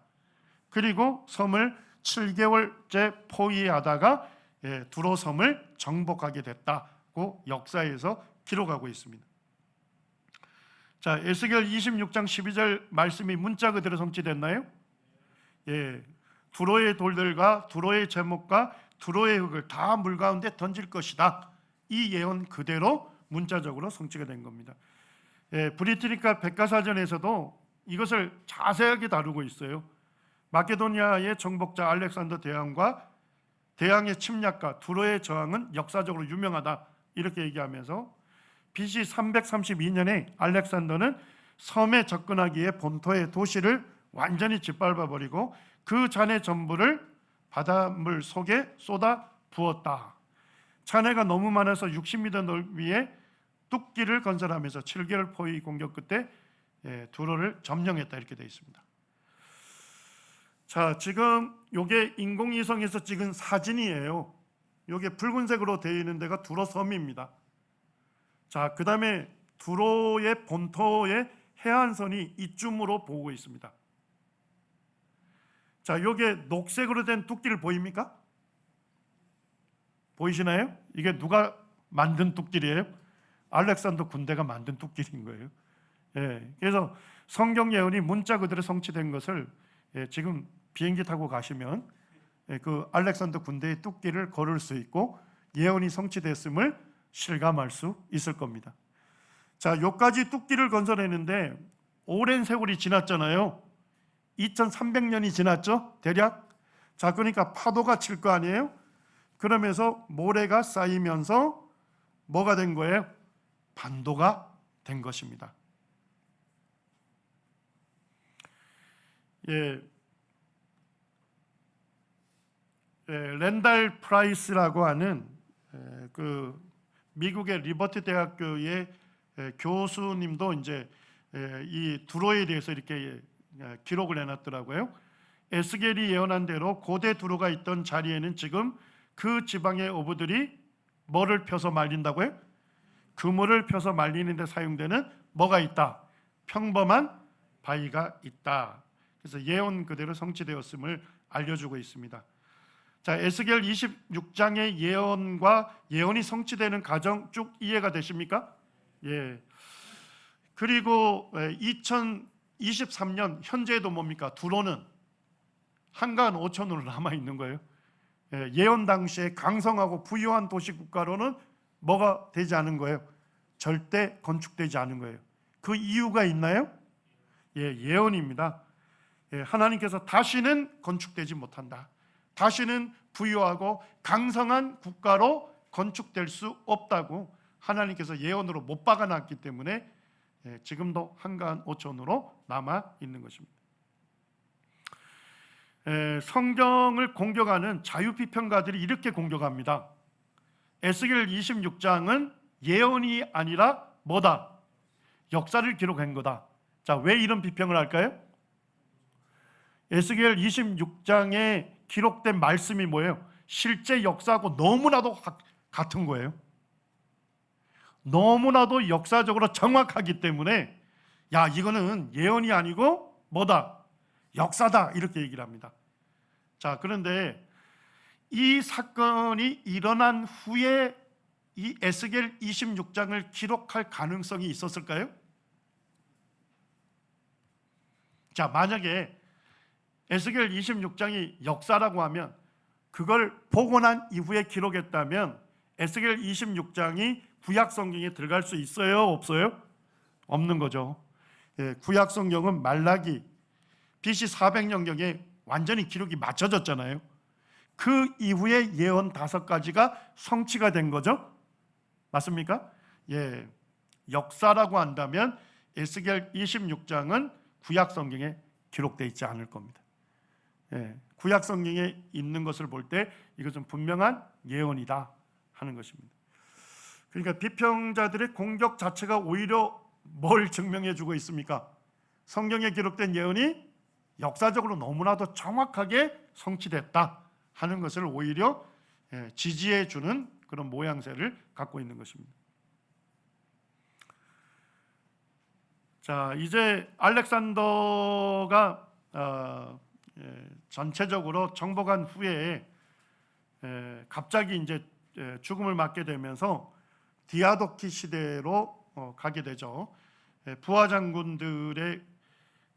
그리고 섬을 7개월째 포위하다가 두로 섬을 정복하게 됐다고 역사에서 기록하고 있습니다. 자, 에스겔 26장 12절 말씀이 문자 그대로 성취됐나요? 두로의 돌들과 두로의 제목과 두로의 흙을 다 물 가운데 던질 것이다. 이 예언 그대로 문자적으로 성취가 된 겁니다. 브리트니카 백과사전에서도 이것을 자세하게 다루고 있어요. 마케도니아의 정복자 알렉산더 대왕과 대왕의 침략과 두로의 저항은 역사적으로 유명하다 이렇게 얘기하면서 BC 332년에 알렉산더는 섬에 접근하기에 본토의 도시를 완전히 짓밟아 버리고 그 잔해 전부를 바닷물 속에 쏟아 부었다. 잔해가 너무 많아서 60m 넓이의 뚝기를 건설하면서 7개월 포위 공격 끝에 두로를 점령했다 이렇게 되어 있습니다. 자, 지금 이게 인공위성에서 찍은 사진이에요. 이게 붉은색으로 되어 있는 데가 두로 섬입니다. 자, 그 다음에 두로의 본토의 해안선이 이쯤으로 보고 있습니다. 자, 이게 녹색으로 된 뚝기를 보입니까? 보이시나요? 이게 누가 만든 뚝길이에요? 알렉산더 군대가 만든 뚝길인 거예요. 그래서 성경 예언이 문자 그대로 성취된 것을 지금 비행기 타고 가시면 그 알렉산더 군대의 뚝길을 걸을 수 있고 예언이 성취됐음을 실감할 수 있을 겁니다. 자, 여기까지 뚝길을 건설했는데 오랜 세월이 지났잖아요. 2300년이 지났죠, 대략. 자, 그러니까 파도가 칠 거 아니에요? 그러면서 모래가 쌓이면서 뭐가 된 거예요? 반도가 된 것입니다. 랜달 프라이스라고 하는 그 미국의 리버티 대학교의 교수님도 이제 이 두로에 대해서 이렇게 기록을 해놨더라고요. 에스겔이 예언한 대로 고대 두로가 있던 자리에는 지금 그 지방의 어부들이 뭐를 펴서 말린다고요? 그물을 펴서 말리는 데 사용되는 뭐가 있다? 평범한 바위가 있다. 그래서 예언 그대로 성취되었음을 알려주고 있습니다. 자, 에스겔 26장의 예언과 예언이 성취되는 과정 쭉 이해가 되십니까? 그리고 2023년 현재도 뭡니까? 두로는 한간 오천으로 남아 있는 거예요. 예언 당시에 강성하고 부유한 도시 국가로는 뭐가 되지 않은 거예요? 절대 건축되지 않은 거예요. 그 이유가 있나요? 예언입니다. 하나님께서 다시는 건축되지 못한다. 다시는 부유하고 강성한 국가로 건축될 수 없다고 하나님께서 예언으로 못 박아놨기 때문에 지금도 한가한 오천으로 남아 있는 것입니다. 성경을 공격하는 자유비평가들이 이렇게 공격합니다. 에스겔 26장은 예언이 아니라 뭐다? 역사를 기록한 거다. 자, 왜 이런 비평을 할까요? 에스겔 26장에 기록된 말씀이 뭐예요? 실제 역사하고 너무나도 같은 거예요. 너무나도 역사적으로 정확하기 때문에 야, 이거는 예언이 아니고 뭐다? 역사다 이렇게 얘기를 합니다. 자, 그런데 이 사건이 일어난 후에 이 에스겔 26장을 기록할 가능성이 있었을까요? 자, 만약에 에스겔 26장이 역사라고 하면 그걸 복원한 이후에 기록했다면 에스겔 26장이 구약 성경에 들어갈 수 있어요? 없어요? 없는 거죠. 구약 성경은 말라기 BC 400년경에 완전히 기록이 맞춰졌잖아요. 그 이후에 예언 5가지가 성취가 된 거죠. 맞습니까? 역사라고 한다면 에스겔 26장은 구약 성경에 기록되어 있지 않을 겁니다. 구약 성경에 있는 것을 볼 때 이것은 분명한 예언이다 하는 것입니다. 그러니까 비평자들의 공격 자체가 오히려 뭘 증명해 주고 있습니까? 성경에 기록된 예언이 역사적으로 너무나도 정확하게 성취됐다 하는 것을 오히려 지지해 주는 그런 모양새를 갖고 있는 것입니다. 자, 이제 알렉산더가 전체적으로 정복한 후에 갑자기 이제 죽음을 맞게 되면서 디아도키 시대로 가게 되죠. 부하 장군들의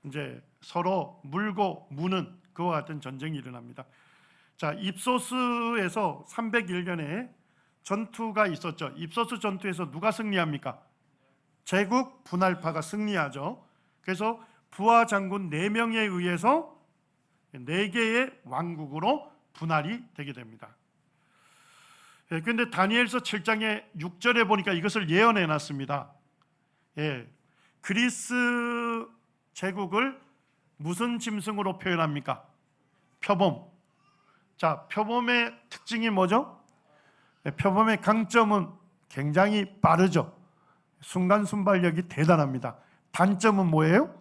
이제 서로 물고 무는 그와 같은 전쟁이 일어납니다. 자, 입소스에서 301년에 전투가 있었죠. 입소스 전투에서 누가 승리합니까? 제국 분할파가 승리하죠. 그래서 부하 장군 4명에 의해서 4개의 왕국으로 분할이 되게 됩니다. 그런데 다니엘서 7장의 6절에 보니까 이것을 예언해 놨습니다. 그리스 제국을 무슨 짐승으로 표현합니까? 표범. 자, 표범의 특징이 뭐죠? 표범의 강점은 굉장히 빠르죠. 순간순발력이 대단합니다. 단점은 뭐예요?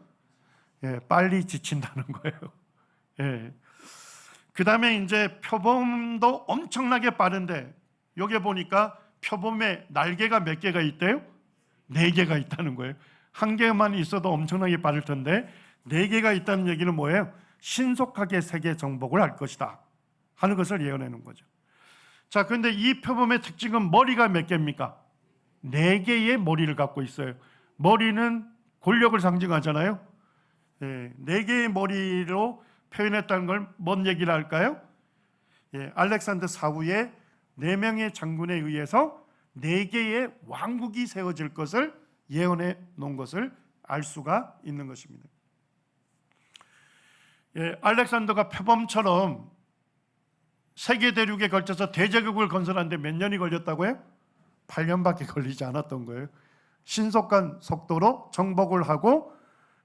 빨리 지친다는 거예요. 그 다음에 이제 표범도 엄청나게 빠른데 여기 보니까 표범의 날개가 몇 개가 있대요? 4개가 있다는 거예요. 1개만 있어도 엄청나게 빠를 텐데 4개가 있다는 얘기는 뭐예요? 신속하게 세계 정복을 할 것이다 하는 것을 예언해 놓은 거죠. 자, 그런데 이 표범의 특징은 머리가 몇 개입니까? 4개의 머리를 갖고 있어요. 머리는 권력을 상징하잖아요. 4개의 머리로 표현했다는 걸 뭔 얘기를 할까요? 알렉산더 사후에 4명의 장군에 의해서 4개의 왕국이 세워질 것을 예언해 놓은 것을 알 수가 있는 것입니다. 알렉산더가 표범처럼 세계 대륙에 걸쳐서 대제국을 건설하는데 몇 년이 걸렸다고요? 8년밖에 걸리지 않았던 거예요. 신속한 속도로 정복을 하고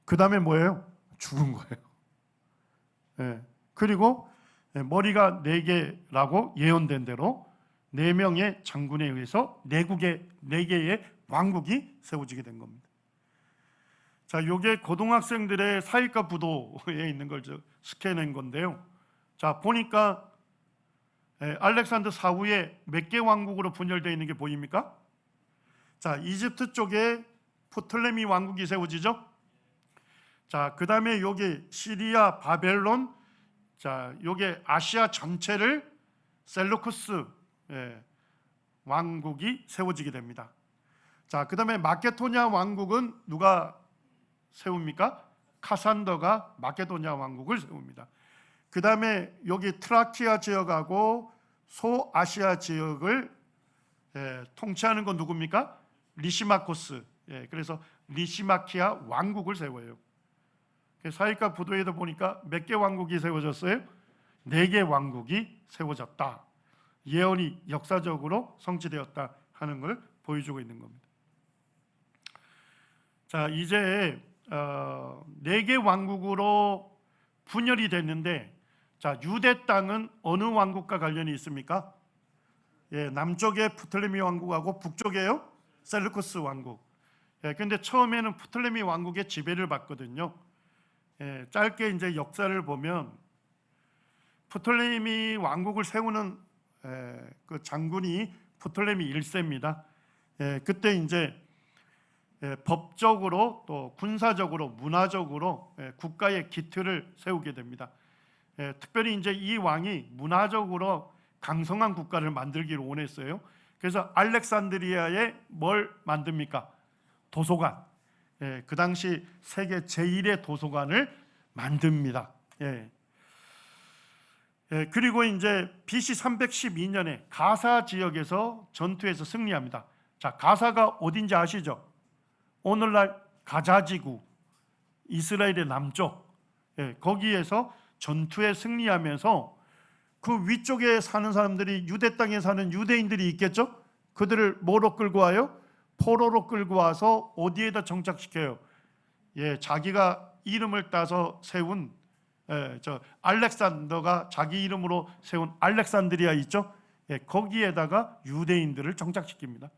그 다음에 뭐예요? 죽은 거예요. 그리고 머리가 4개라고 예언된 대로 4명의 장군에 의해서 4개의 왕국이 세워지게 된 겁니다. 자, 요게 고등학생들의 사회과 부도에 있는 걸 스캔한 건데요. 자, 보니까 알렉산더 사후에 몇 개 왕국으로 분열되어 있는 게 보입니까? 자, 이집트 쪽에 프톨레미 왕국이 세워지죠. 자, 그 다음에 여기 시리아, 바벨론, 자, 요게 아시아 전체를 셀루쿠스 왕국이 세워지게 됩니다. 자, 그 다음에 마케도냐 왕국은 누가 세웁니까? 카산더가 마케도냐 왕국을 세웁니다. 그 다음에 여기 트라키아 지역하고 소아시아 지역을 통치하는 건 누굽니까? 리시마코스. 그래서 리시마키아 왕국을 세워요. 사이카 부도에도 보니까 몇 개 왕국이 세워졌어요? 4개 왕국이 세워졌다. 예언이 역사적으로 성취되었다 하는 걸 보여주고 있는 겁니다. 자, 이제 4개 왕국으로 분열이 됐는데, 자, 유대 땅은 어느 왕국과 관련이 있습니까? 남쪽에 프톨레미 왕국하고 북쪽에요 셀루쿠스 왕국. 근데 처음에는 프톨레미 왕국의 지배를 받거든요. 짧게 이제 역사를 보면 프톨레미 왕국을 세우는 그 장군이 프톨레미 1세입니다. 그때 이제 법적으로 또 군사적으로 문화적으로 국가의 기틀을 세우게 됩니다. 특별히 이제 이 왕이 문화적으로 강성한 국가를 만들기를 원했어요. 그래서 알렉산드리아에 뭘 만듭니까? 도서관. 그 당시 세계 제1의 도서관을 만듭니다. 그리고 이제 BC 312년에 가사 지역에서 전투에서 승리합니다. 자, 가사가 어딘지 아시죠? 오늘날 가자지구, 이스라엘의 남쪽, 거기에서 전투에 승리하면서 그 위쪽에 사는 사람들이, 유대 땅에 사는 유대인들이 있겠죠? 그들을 뭐로 끌고 와요? 포로로 끌고 와서 어디에다 정착시켜요? 자기가 이름을 따서 세운, 저 알렉산더가 자기 이름으로 세운 알렉산드리아 있죠? 거기에다가 유대인들을 정착시킵니다.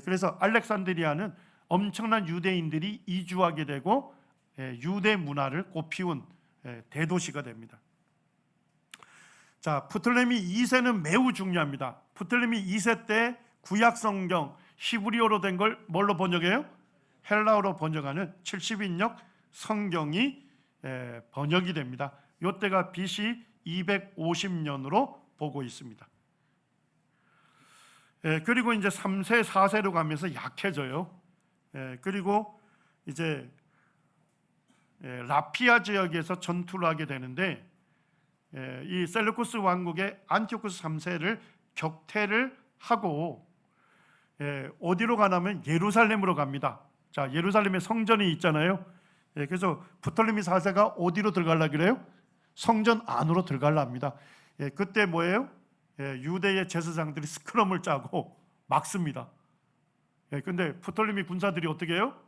그래서 알렉산드리아는 엄청난 유대인들이 이주하게 되고 유대 문화를 꽃피운 대도시가 됩니다. 자, 프톨레미 2세는 매우 중요합니다. 프톨레미 2세 때 구약 성경 히브리어로 된 걸 뭘로 번역해요? 헬라어로 번역하는 70인역 성경이 번역이 됩니다. 이때가 BC 250년으로 보고 있습니다. 그리고 이제 3세, 4세로 가면서 약해져요. 그리고 이제 라피아 지역에서 전투를 하게 되는데, 이 셀루쿠스 왕국의 안티오쿠스 3세를 격퇴를 하고 어디로 가냐면 예루살렘으로 갑니다. 자, 예루살렘에 성전이 있잖아요. 그래서 프톨레미 4세가 어디로 들어가려 그래요? 성전 안으로 들어가려 합니다. 그때 뭐예요? 유대의 제사장들이 스크럼을 짜고 막습니다. 근데 프톨레미 군사들이 어떻게 해요?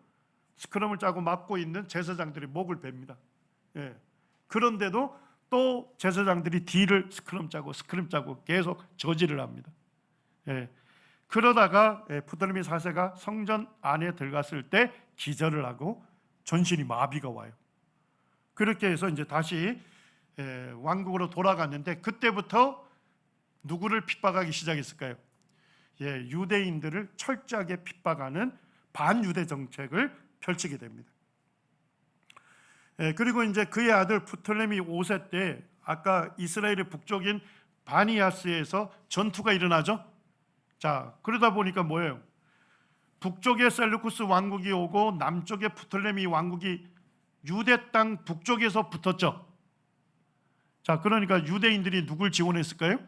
스크럼을 짜고 막고 있는 제사장들이 목을 뱁니다. 그런데도 또 제사장들이 뒤를 스크럼 짜고 계속 저지를 합니다. 그러다가 프톨레미 4세가 성전 안에 들어갔을 때 기절을 하고 전신이 마비가 와요. 그렇게 해서 이제 다시 왕국으로 돌아갔는데, 그때부터 누구를 핍박하기 시작했을까요? 유대인들을 철저하게 핍박하는 반유대 정책을 펼치게 됩니다. 그리고 이제 그의 아들 프톨레미 5세 때 아까 이스라엘의 북쪽인 바니아스에서 전투가 일어나죠. 자, 그러다 보니까 뭐예요? 북쪽에 셀루쿠스 왕국이 오고 남쪽에 프톨레미 왕국이 유대 땅 북쪽에서 붙었죠. 자, 그러니까 유대인들이 누굴 지원했을까요?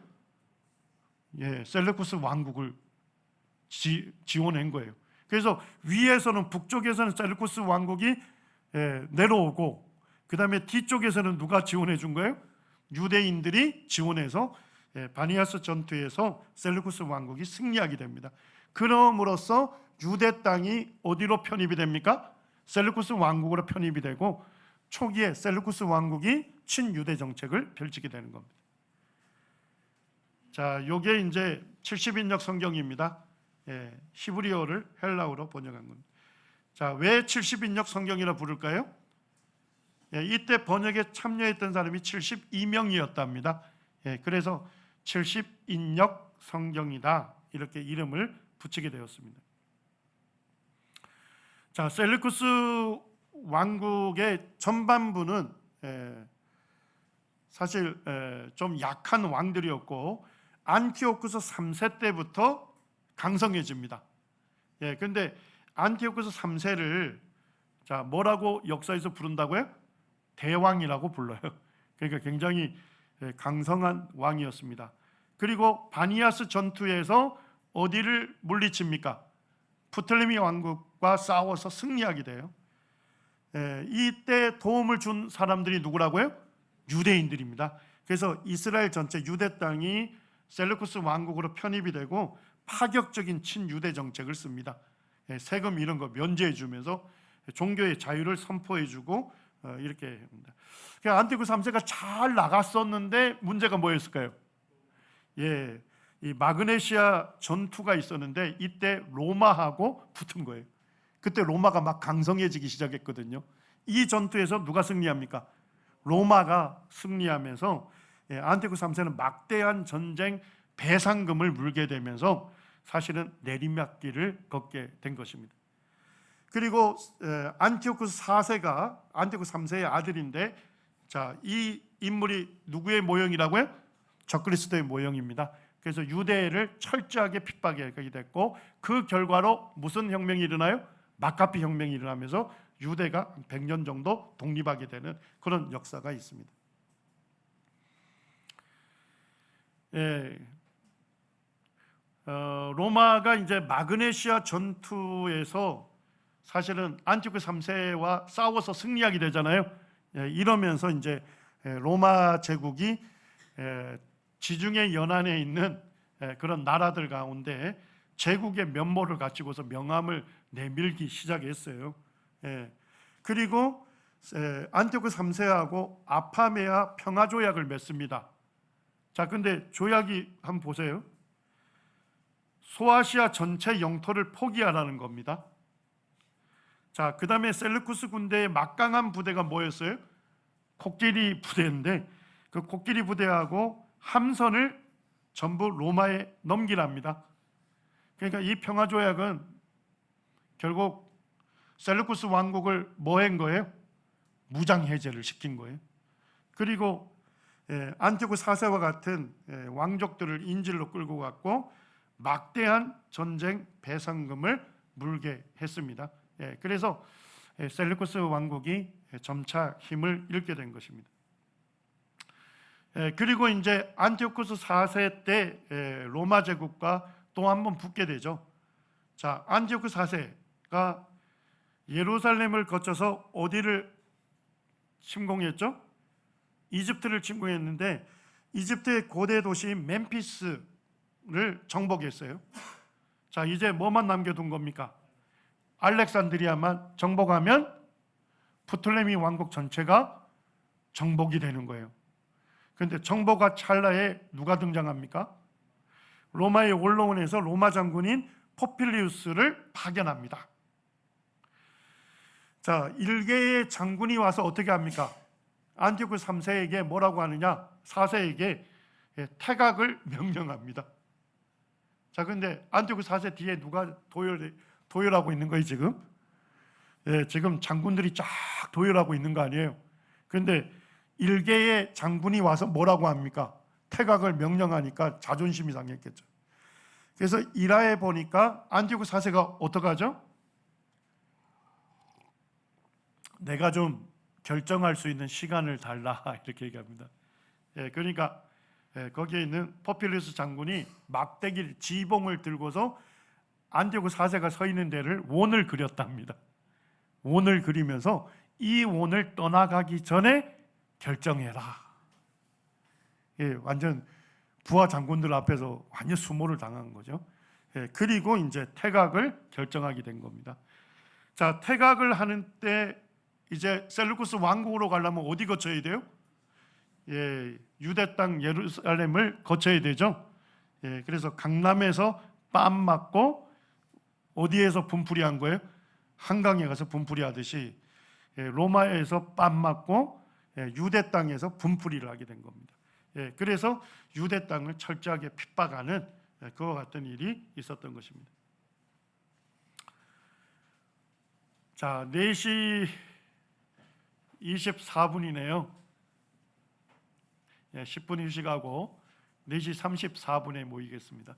셀루쿠스 왕국을 지원한 거예요. 그래서 위에서는, 북쪽에서는 셀루쿠스 왕국이 내려오고, 그 다음에 뒤쪽에서는 누가 지원해 준 거예요? 유대인들이 지원해서 바니아스 전투에서 셀루쿠스 왕국이 승리하게 됩니다. 그럼으로써 유대 땅이 어디로 편입이 됩니까? 셀루쿠스 왕국으로 편입이 되고, 초기에 셀루쿠스 왕국이 친유대 정책을 펼치게 되는 겁니다. 자, 요게 이제 70인역 성경입니다. 히브리어를 헬라어로 번역한 겁니다. 자, 왜 70인역 성경이라 부를까요? 이때 번역에 참여했던 사람이 72명이었답니다. 그래서 70인역 성경이다, 이렇게 이름을 붙이게 되었습니다. 자, 셀루쿠스 왕국의 전반부는 사실 좀 약한 왕들이었고, 안티오쿠스 3세 때부터 강성해집니다. 그런데 안티오쿠스 3세를 자, 뭐라고 역사에서 부른다고요? 대왕이라고 불러요. 그러니까 굉장히 강성한 왕이었습니다. 그리고 바니아스 전투에서 어디를 물리칩니까? 프톨레미 왕국과 싸워서 승리하게 돼요. 이때 도움을 준 사람들이 누구라고요? 유대인들입니다. 그래서 이스라엘 전체 유대 땅이 셀루쿠스 왕국으로 편입이 되고 파격적인 친유대 정책을 씁니다. 세금 이런 거 면제해 주면서 종교의 자유를 선포해 주고 이렇게 합니다. 안티오쿠스 3세가 잘 나갔었는데 문제가 뭐였을까요? 이 마그네시아 전투가 있었는데 이때 로마하고 붙은 거예요. 그때 로마가 막 강성해지기 시작했거든요. 이 전투에서 누가 승리합니까? 로마가 승리하면서 안티오쿠스 3세는 막대한 전쟁 배상금을 물게 되면서 사실은 내리막길을 걷게 된 것입니다. 그리고 안티오쿠스 4세가 안티오쿠스 3세의 아들인데, 자, 이 인물이 누구의 모형이라고요? 적그리스도의 모형입니다. 그래서 유대를 철저하게 핍박하게 됐고, 그 결과로 무슨 혁명이 일어나요? 마카비 혁명이 일어나면서 유대가 100년 정도 독립하게 되는 그런 역사가 있습니다. 로마가 이제 마그네시아 전투에서 사실은 안티오크 3세와 싸워서 승리하게 되잖아요. 이러면서 이제 로마 제국이 지중해 연안에 있는 그런 나라들 가운데 제국의 면모를 갖추고서 명함을 내밀기 시작했어요. 그리고 안티오크 3세하고 아파메아 평화 조약을 맺습니다. 자, 근데 조약이 한번 보세요. 소아시아 전체 영토를 포기하라는 겁니다. 자, 그 다음에 셀루쿠스 군대의 막강한 부대가 뭐였어요? 코끼리 부대인데 그 코끼리 부대하고 함선을 전부 로마에 넘기랍니다. 그러니까 이 평화조약은 결국 셀루쿠스 왕국을 뭐 한 거예요? 무장해제를 시킨 거예요. 그리고 안티오크 4세와 같은 왕족들을 인질로 끌고 갔고 막대한 전쟁 배상금을 물게 했습니다. 그래서 셀루쿠스 왕국이 점차 힘을 잃게 된 것입니다. 그리고 이제 안티오쿠스 4세 때 로마 제국과 또 한 번 붙게 되죠. 자, 안티오쿠 4세가 예루살렘을 거쳐서 어디를 침공했죠? 이집트를 침공했는데 이집트의 고대 도시인 멤피스를 정복했어요. 자, 이제 뭐만 남겨둔 겁니까? 알렉산드리아만 정복하면 프톨레미 왕국 전체가 정복이 되는 거예요. 그런데 정복과 찰나에 누가 등장합니까? 로마의 원로원에서 로마 장군인 포필리우스를 파견합니다. 자, 일개의 장군이 와서 어떻게 합니까? 안티오크 3세에게 뭐라고 하느냐? 4세에게 퇴각을 명령합니다. 자, 근데 안티오크 4세 뒤에 누가 도열하고 있는 거예요 지금? 지금 장군들이 쫙 도열하고 있는 거 아니에요? 그런데 일개의 장군이 와서 뭐라고 합니까? 퇴각을 명령하니까 자존심이 상했겠죠. 그래서 일화에 보니까 안티오크 4세가 어떡하죠? 내가 좀 결정할 수 있는 시간을 달라 이렇게 얘기합니다. 그러니까 거기에 있는 포필리우스 장군이 막대기 지봉을 들고서 안티오크 4세가 서 있는 데를 원을 그렸답니다. 원을 그리면서 이 원을 떠나가기 전에 결정해라. 완전 부하 장군들 앞에서 완전 수모를 당한 거죠. 그리고 이제 퇴각을 결정하게 된 겁니다. 자, 퇴각을 하는 때 이제 셀루쿠스 왕국으로 가려면 어디 거쳐야 돼요? 유대 땅 예루살렘을 거쳐야 되죠. 그래서 강남에서 빰 맞고 어디에서 분풀이 한 거예요? 한강에 가서 분풀이 하듯이 로마에서 빰 맞고 유대 땅에서 분풀이를 하게 된 겁니다. 그래서 유대 땅을 철저하게 핍박하는 그와 같은 일이 있었던 것입니다. 자, 4시 24분이네요. 10분 휴식하고 4시 34분에 모이겠습니다.